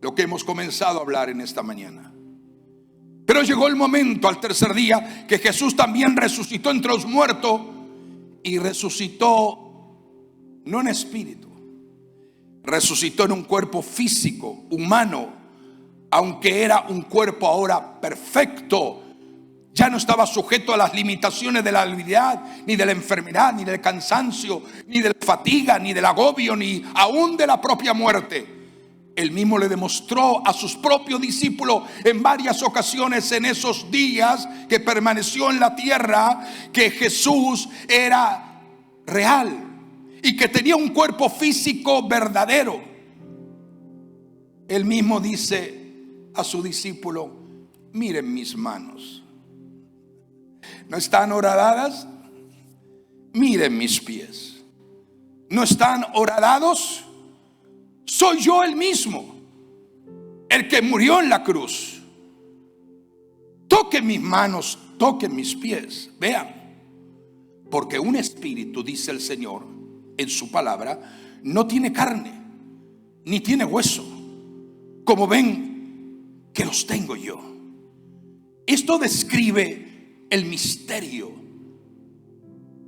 lo que hemos comenzado a hablar en esta mañana. Pero llegó el momento, al tercer día, que Jesús también resucitó entre los muertos, y resucitó no en espíritu, resucitó en un cuerpo físico, humano, aunque era un cuerpo ahora perfecto. Ya no estaba sujeto a las limitaciones de la debilidad, ni de la enfermedad, ni del cansancio, ni de la fatiga, ni del agobio, ni aún de la propia muerte. Él mismo le demostró a sus propios discípulos en varias ocasiones en esos días que permaneció en la tierra, que Jesús era real y que tenía un cuerpo físico verdadero. Él mismo dice a su discípulo: miren mis manos, ¿no están horadadas? Miren mis pies, ¿no están horadados? Soy yo el mismo, el que murió en la cruz. Toquen mis manos, toquen mis pies, vean. Porque un espíritu, dice el Señor en su palabra, no tiene carne, ni tiene hueso, como ven que los tengo yo. Esto describe el misterio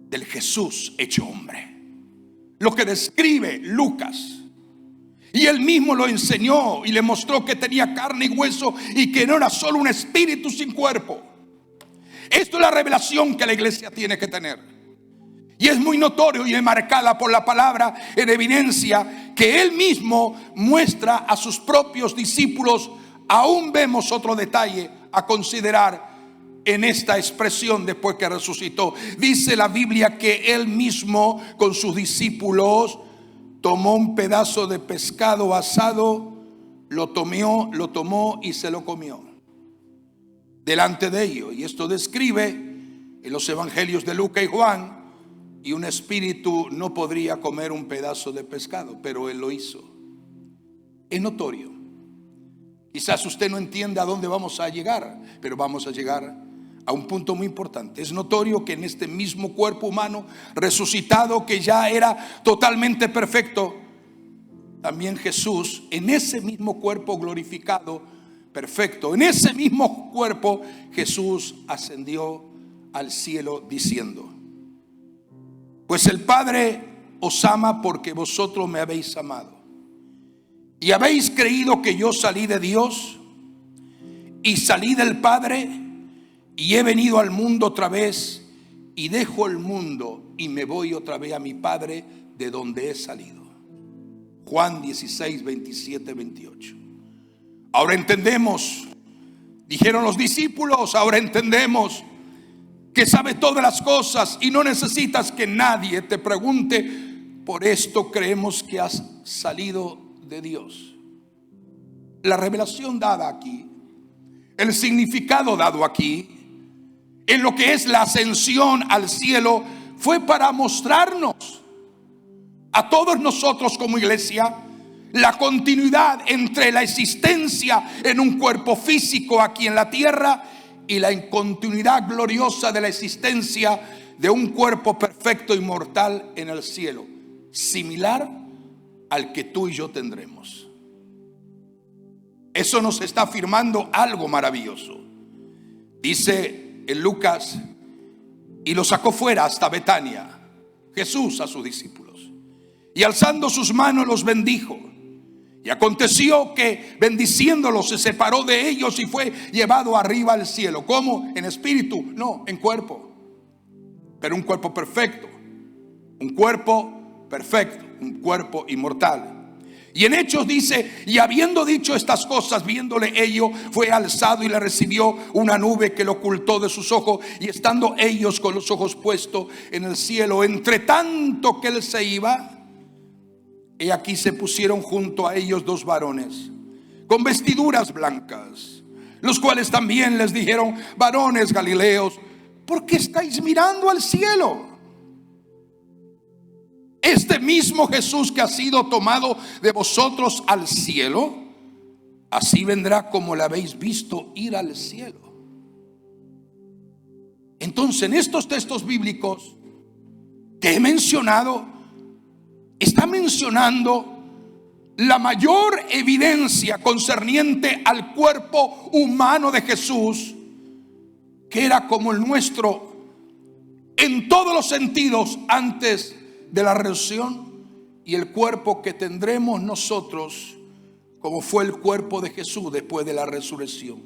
del Jesús hecho hombre, lo que describe Lucas. Y él mismo lo enseñó y le mostró que tenía carne y hueso, y que no era solo un espíritu sin cuerpo. Esto es la revelación que la iglesia tiene que tener. Y es muy notorio y es marcada por la palabra en evidencia que él mismo muestra a sus propios discípulos. Aún vemos otro detalle a considerar en esta expresión después que resucitó. Dice la Biblia que él mismo con sus discípulos tomó un pedazo de pescado asado, lo tomó y se lo comió delante de ellos. Y esto describe en los evangelios de Lucas y Juan. Y un espíritu no podría comer un pedazo de pescado, pero él lo hizo. Es notorio. Quizás usted no entienda a dónde vamos a llegar, pero vamos a llegar a un punto muy importante. Es notorio que en este mismo cuerpo humano resucitado, que ya era totalmente perfecto, también Jesús, en ese mismo cuerpo glorificado, perfecto, en ese mismo cuerpo, Jesús ascendió al cielo diciendo: pues el Padre os ama porque vosotros me habéis amado y habéis creído que yo salí de Dios y salí del Padre, y he venido al mundo otra vez, y dejo el mundo y me voy otra vez a mi Padre, de donde he salido. Juan 16, 27, 28. Ahora entendemos, dijeron los discípulos, ahora entendemos que sabes todas las cosas y no necesitas que nadie te pregunte. Por esto creemos que has salido de Dios. La revelación dada aquí, el significado dado aquí, en lo que es la ascensión al cielo, fue para mostrarnos a todos nosotros como iglesia la continuidad entre la existencia en un cuerpo físico aquí en la tierra y la continuidad gloriosa de la existencia de un cuerpo perfecto y mortal en el cielo, similar al que tú y yo tendremos. Eso nos está afirmando algo maravilloso. Dice en Lucas: y lo sacó fuera hasta Betania, Jesús a sus discípulos, y alzando sus manos los bendijo. Y aconteció que bendiciéndolos se separó de ellos y fue llevado arriba al cielo. ¿Cómo? ¿En espíritu? No, en cuerpo. Pero un cuerpo perfecto. Un cuerpo perfecto. Un cuerpo inmortal. Y en Hechos dice: y habiendo dicho estas cosas, viéndole ellos, fue alzado y le recibió una nube que lo ocultó de sus ojos. Y estando ellos con los ojos puestos en el cielo, entre tanto que él se iba, He aquí se pusieron junto a ellos dos varones con vestiduras blancas, los cuales también les dijeron: varones galileos, ¿por qué estáis mirando al cielo? Este mismo Jesús que ha sido tomado de vosotros al cielo, así vendrá como le habéis visto ir al cielo. Entonces, en estos textos bíblicos que he mencionado, está mencionando la mayor evidencia concerniente al cuerpo humano de Jesús, que era como el nuestro en todos los sentidos antes de la resurrección, y el cuerpo que tendremos nosotros como fue el cuerpo de Jesús después de la resurrección.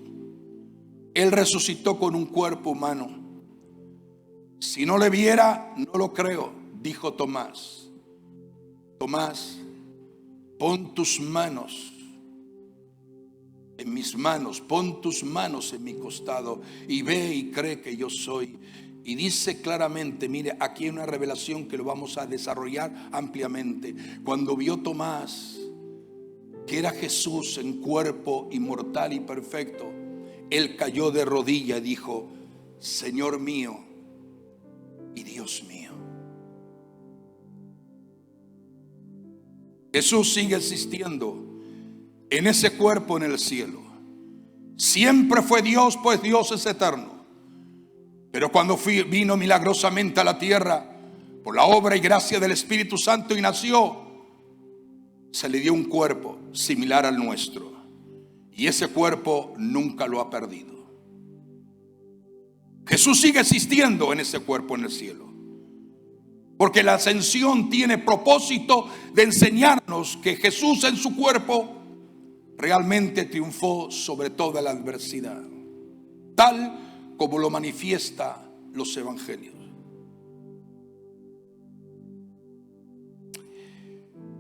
Él resucitó con un cuerpo humano. Si no le viera, no lo creo, dijo Tomás. Tomás, pon tus manos en mis manos, pon tus manos en mi costado y ve y cree que yo soy. Y dice claramente, mire, aquí hay una revelación que lo vamos a desarrollar ampliamente. Cuando vio Tomás que era Jesús en cuerpo inmortal y perfecto, él cayó de rodillas y dijo: Señor mío y Dios mío. Jesús sigue existiendo en ese cuerpo en el cielo. Siempre fue Dios, pues Dios es eterno. Pero cuando vino milagrosamente a la tierra por la obra y gracia del Espíritu Santo y nació, se le dio un cuerpo similar al nuestro. Y ese cuerpo nunca lo ha perdido. Jesús sigue existiendo en ese cuerpo en el cielo, porque la ascensión tiene propósito de enseñarnos que Jesús en su cuerpo realmente triunfó sobre toda la adversidad, tal como lo manifiesta los evangelios.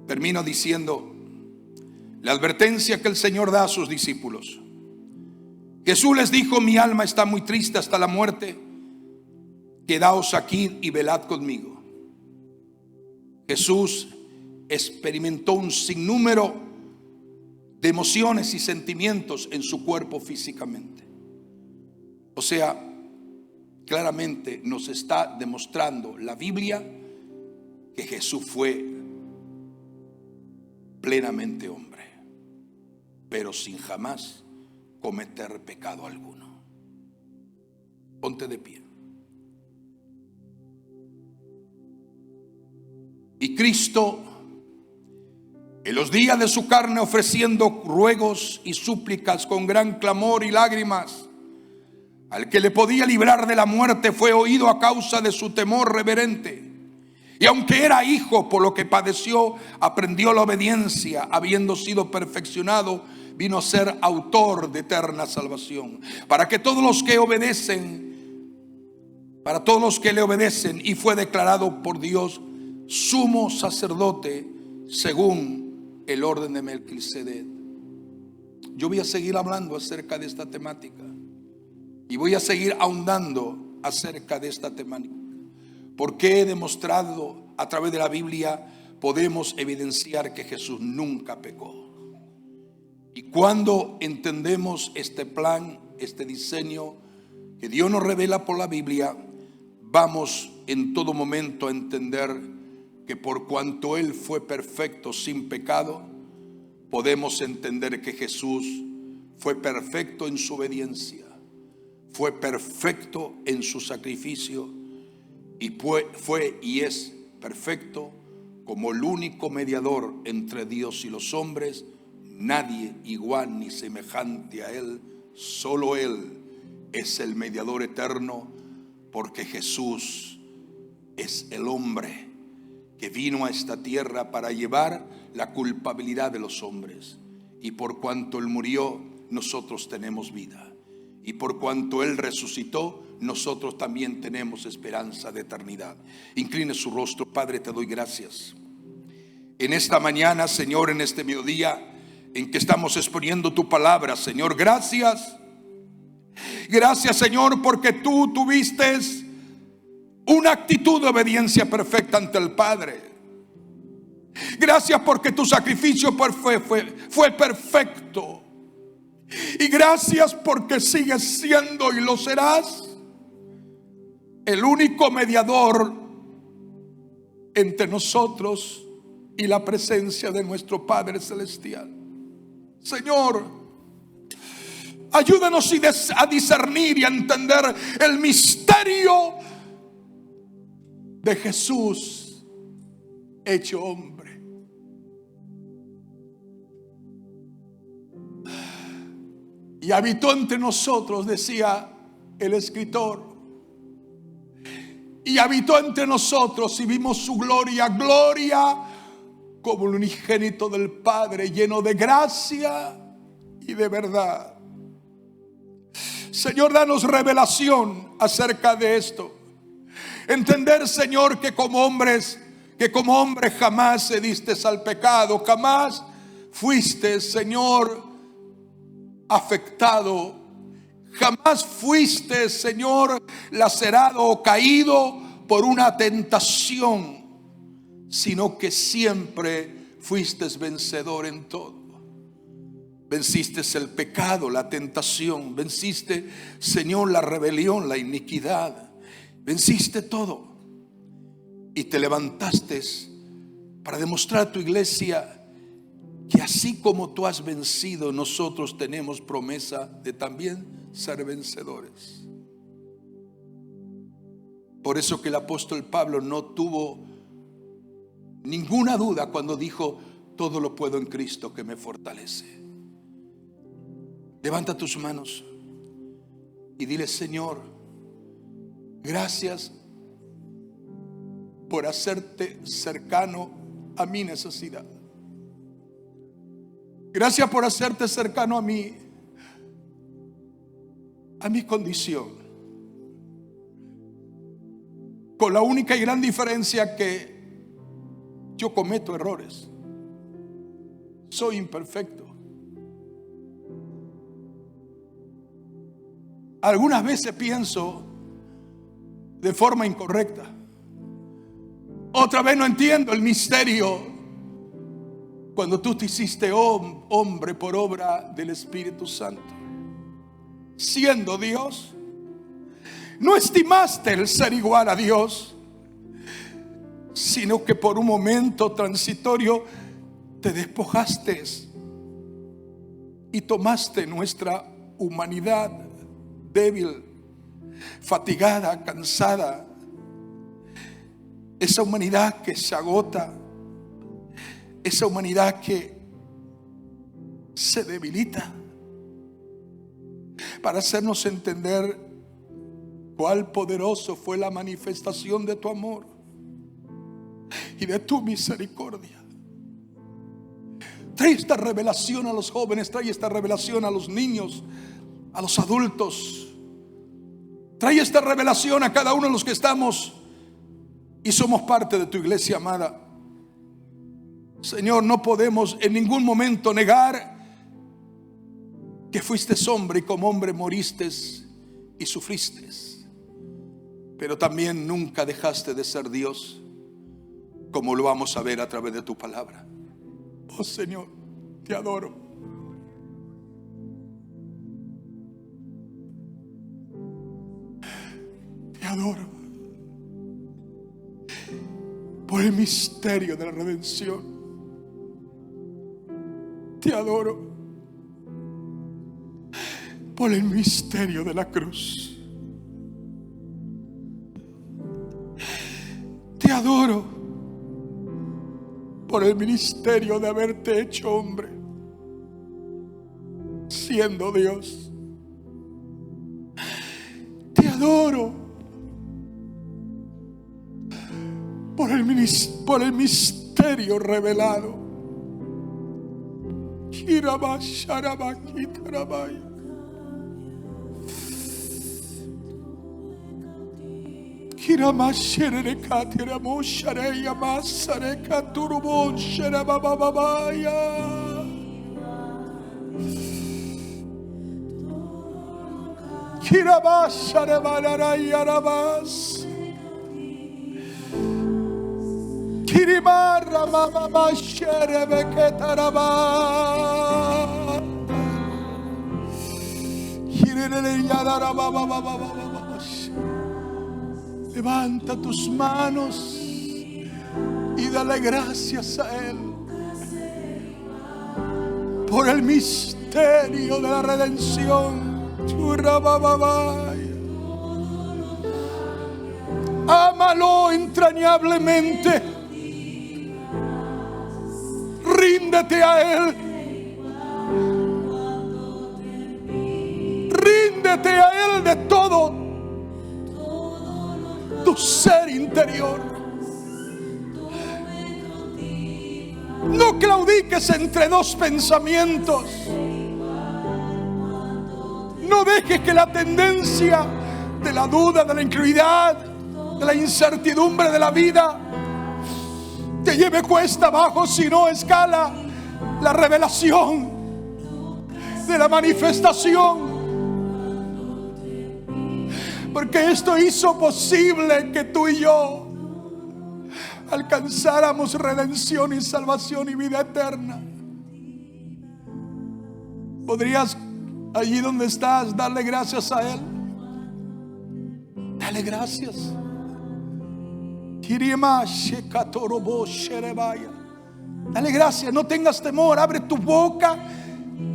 Termino diciendo la advertencia que el Señor da a sus discípulos. Jesús les dijo: mi alma está muy triste hasta la muerte, quedaos aquí y velad conmigo. Jesús experimentó un sinnúmero de emociones y sentimientos en su cuerpo físicamente. O sea, claramente nos está demostrando la Biblia que Jesús fue plenamente hombre, pero sin jamás cometer pecado alguno. Ponte de pie. Y Cristo, en los días de su carne, ofreciendo ruegos y súplicas con gran clamor y lágrimas, al que le podía librar de la muerte, fue oído a causa de su temor reverente. Y aunque era hijo, por lo que padeció, aprendió la obediencia, habiendo sido perfeccionado, vino a ser autor de eterna salvación. Para todos los que le obedecen, y fue declarado por Dios sumo sacerdote según el orden de Melquisedec. Yo voy a seguir hablando acerca de esta temática y voy a seguir ahondando acerca de esta temática, porque he demostrado a través de la Biblia, podemos evidenciar que Jesús nunca pecó. Y cuando entendemos este plan, este diseño que Dios nos revela por la Biblia, vamos en todo momento a entender que por cuanto Él fue perfecto sin pecado, podemos entender que Jesús fue perfecto en su obediencia, fue perfecto en su sacrificio, y fue y es perfecto como el único mediador entre Dios y los hombres. Nadie igual ni semejante a Él, solo Él es el mediador eterno, porque Jesús es el hombre que vino a esta tierra para llevar la culpabilidad de los hombres. Y por cuanto Él murió, nosotros tenemos vida. Y por cuanto Él resucitó, nosotros también tenemos esperanza de eternidad. Incline su rostro. Padre, te doy gracias en esta mañana, Señor, en este mediodía en que estamos exponiendo tu palabra, Señor. Gracias. Gracias, Señor, porque tú tuviste una actitud de obediencia perfecta ante el Padre. Gracias porque tu sacrificio fue perfecto. Y gracias porque sigues siendo y lo serás el único mediador entre nosotros y la presencia de nuestro Padre Celestial. Señor, ayúdanos a discernir y a entender el misterio de Jesús hecho hombre. Y habitó entre nosotros, decía el escritor. Y habitó entre nosotros y vimos su gloria, gloria como el unigénito del Padre, lleno de gracia y de verdad. Señor, danos revelación acerca de esto. Entender, Señor, que como hombre jamás cediste al pecado, jamás fuiste, Señor, afectado, jamás fuiste, Señor, lacerado o caído por una tentación, sino que siempre fuiste vencedor en todo. Venciste el pecado, la tentación, venciste, Señor, la rebelión, la iniquidad, venciste todo y te levantaste para demostrar a tu iglesia que así como tú has vencido, nosotros tenemos promesa de también ser vencedores. Por eso que el apóstol Pablo no tuvo ninguna duda cuando dijo: todo lo puedo en Cristo que me fortalece. Levanta tus manos y dile: Señor, gracias por hacerte cercano a mi necesidad. Gracias por hacerte cercano a mi condición. Con la única y gran diferencia que yo cometo errores. Soy imperfecto. Algunas veces pienso de forma incorrecta. Otra vez no entiendo el misterio cuando tú te hiciste hombre por obra del Espíritu Santo. Siendo Dios, no estimaste el ser igual a Dios, sino que por un momento transitorio te despojaste y tomaste nuestra humanidad débil, fatigada, cansada, esa humanidad que se agota, esa humanidad que se debilita, para hacernos entender cuál poderoso fue la manifestación de tu amor y de tu misericordia. Trae esta revelación a los jóvenes, trae esta revelación a los niños, a los adultos. Trae esta revelación a cada uno de los que estamos y somos parte de tu iglesia amada. Señor, no podemos en ningún momento negar que fuiste hombre y como hombre moriste y sufriste, pero también nunca dejaste de ser Dios, como lo vamos a ver a través de tu palabra. Oh Señor, te adoro. Te adoro por el misterio de la redención. Te adoro por el misterio de la cruz. Te adoro por el ministerio de haberte hecho hombre, siendo Dios. Te adoro por el misterio revelado. Levanta tus manos y dale gracias a Él por el misterio de la redención. Ámalo entrañablemente. Ríndete a Él. Ríndete a Él de todo tu ser interior. No claudiques entre dos pensamientos. No dejes que la tendencia de la duda, de la incredulidad, de la incertidumbre de la vida te lleve cuesta abajo, sino escala la revelación de la manifestación. Porque esto hizo posible que tú y yo alcanzáramos redención y salvación y vida eterna. ¿Podrías allí donde estás darle gracias a Él? Dale gracias. Dale gracias, no tengas temor. Abre tu boca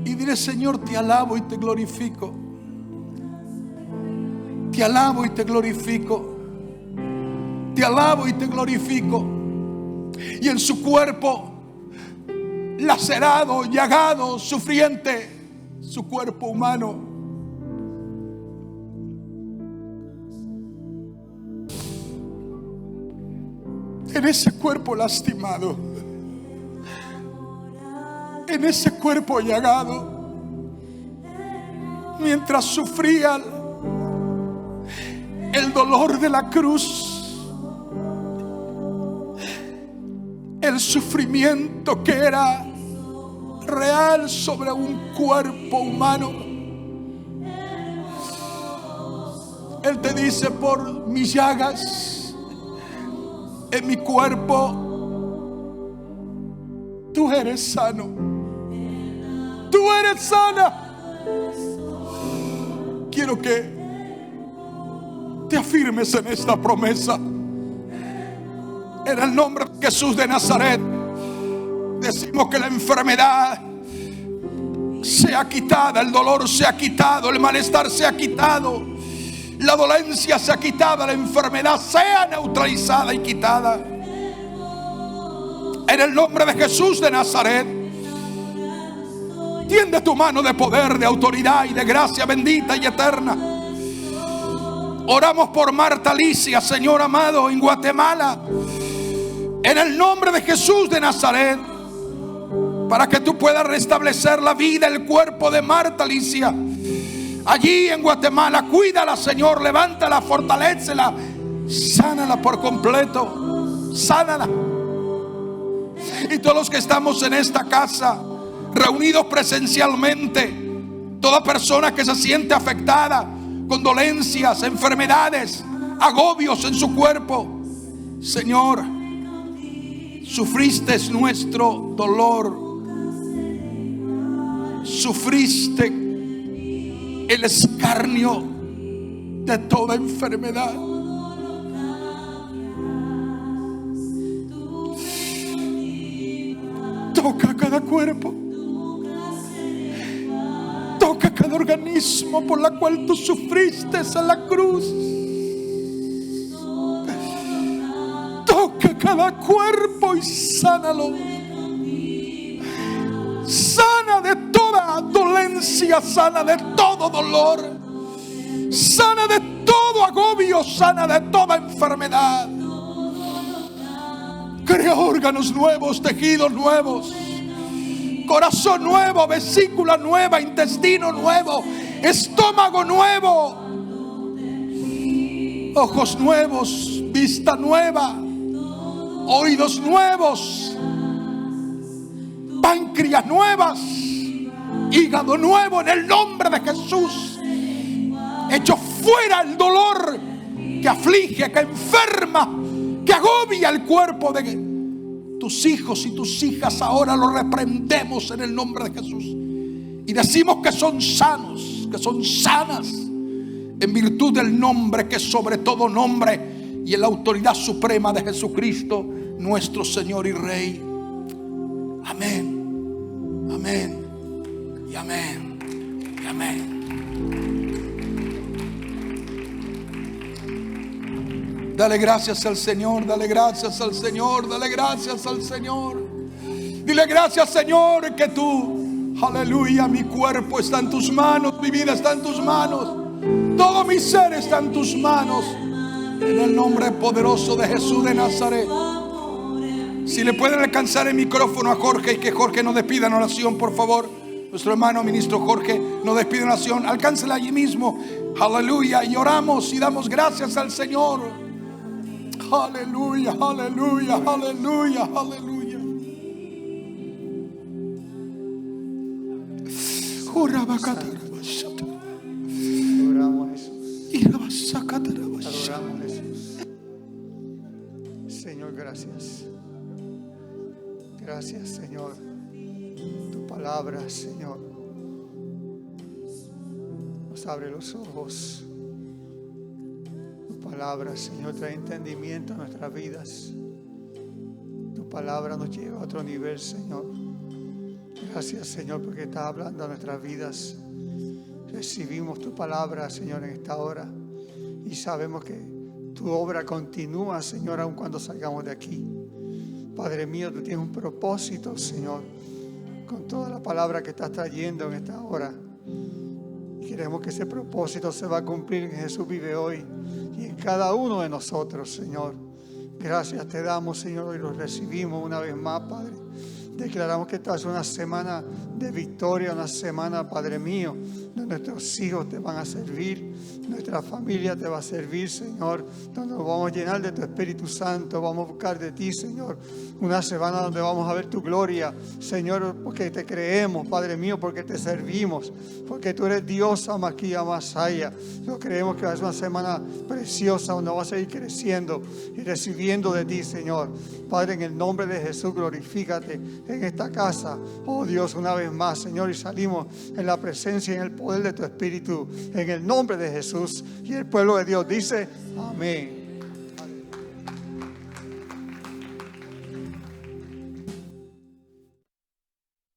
y dile: Señor, te alabo y te glorifico. Te alabo y te glorifico. Te alabo y te glorifico. Y en su cuerpo lacerado, llagado, sufriente, su cuerpo humano, en ese cuerpo lastimado, en ese cuerpo llagado, mientras sufría el dolor de la cruz, el sufrimiento que era real sobre un cuerpo humano, Él te dice: por mis llagas en mi cuerpo, tú eres sano, tú eres sana. Quiero que te afirmes en esta promesa. En el nombre de Jesús de Nazaret, decimos que la enfermedad sea quitada, el dolor sea quitado, el malestar sea quitado, la dolencia sea quitada, la enfermedad sea neutralizada y quitada. En el nombre de Jesús de Nazaret, tiende tu mano de poder, de autoridad y de gracia bendita y eterna. Oramos por Marta Alicia, Señor amado, en Guatemala, en el nombre de Jesús de Nazaret, para que tú puedas restablecer la vida, el cuerpo de Marta Alicia allí en Guatemala. Cuídala, Señor, levántala, fortalécela, sánala por completo, sánala. Y todos los que estamos en esta casa, reunidos presencialmente, toda persona que se siente afectada con dolencias, enfermedades, agobios en su cuerpo, Señor, sufriste nuestro dolor, sufriste el escarnio de toda enfermedad. Toca cada cuerpo, toca cada organismo por la cual tú sufriste en la cruz. Toca cada cuerpo y sánalo. Sana de toda dolencia, sana de todo dolor, sana de todo agobio, sana de toda enfermedad. Crea órganos nuevos, tejidos nuevos, corazón nuevo, vesícula nueva, intestino nuevo, estómago nuevo, ojos nuevos, vista nueva, oídos nuevos, páncreas nuevas, hígado nuevo, en el nombre de Jesús. Echo fuera el dolor que aflige, que enferma, que agobia el cuerpo tus hijos y tus hijas ahora lo reprendemos en el nombre de Jesús. Y decimos que son sanos, que son sanas, en virtud del nombre que es sobre todo nombre y en la autoridad suprema de Jesucristo, nuestro Señor y Rey. Amén, amén y amén y amén. Dale gracias al Señor, dale gracias al Señor, dale gracias al Señor. Dile gracias, Señor, que tú, aleluya, mi cuerpo está en tus manos, mi vida está en tus manos, todo mi ser está en tus manos, en el nombre poderoso de Jesús de Nazaret. Si le pueden alcanzar el micrófono a Jorge y que Jorge nos despida en oración, por favor. Nuestro hermano ministro Jorge nos despide en oración. Alcáncela allí mismo, aleluya, y oramos y damos gracias al Señor. Aleluya, aleluya, aleluya, aleluya. Adoramos a Jesús. Adoramos a Jesús. Señor, gracias. Gracias, Señor. Tu palabra, Señor, nos abre los ojos. Tu palabra, Señor, trae entendimiento a nuestras vidas. Tu palabra nos lleva a otro nivel, Señor. Gracias, Señor, porque estás hablando a nuestras vidas. Recibimos tu palabra, Señor, en esta hora. Y sabemos que tu obra continúa, Señor, aun cuando salgamos de aquí. Padre mío, tú tienes un propósito, Señor, con toda la palabra que estás trayendo en esta hora. Y queremos que ese propósito se va a cumplir en Jesús vive hoy y en cada uno de nosotros, Señor. Gracias te damos, Señor, y los recibimos una vez más, Padre. Declaramos que esta es una semana de victoria, una semana, Padre mío, donde nuestros hijos te van a servir, nuestra familia te va a servir, Señor, donde nos vamos a llenar de tu Espíritu Santo, vamos a buscar de ti, Señor, una semana donde vamos a ver tu gloria, Señor, porque te creemos, Padre mío, porque te servimos, porque tú eres Dios, Amaquía, Masaya. Lo creemos que es una semana preciosa donde vamos a ir creciendo y recibiendo de ti, Señor. Padre, en el nombre de Jesús, glorifícate en esta casa, oh Dios, una vez más, Señor, y salimos en la presencia y en el poder de tu Espíritu, en el nombre de Jesús. Y el pueblo de Dios dice, amén.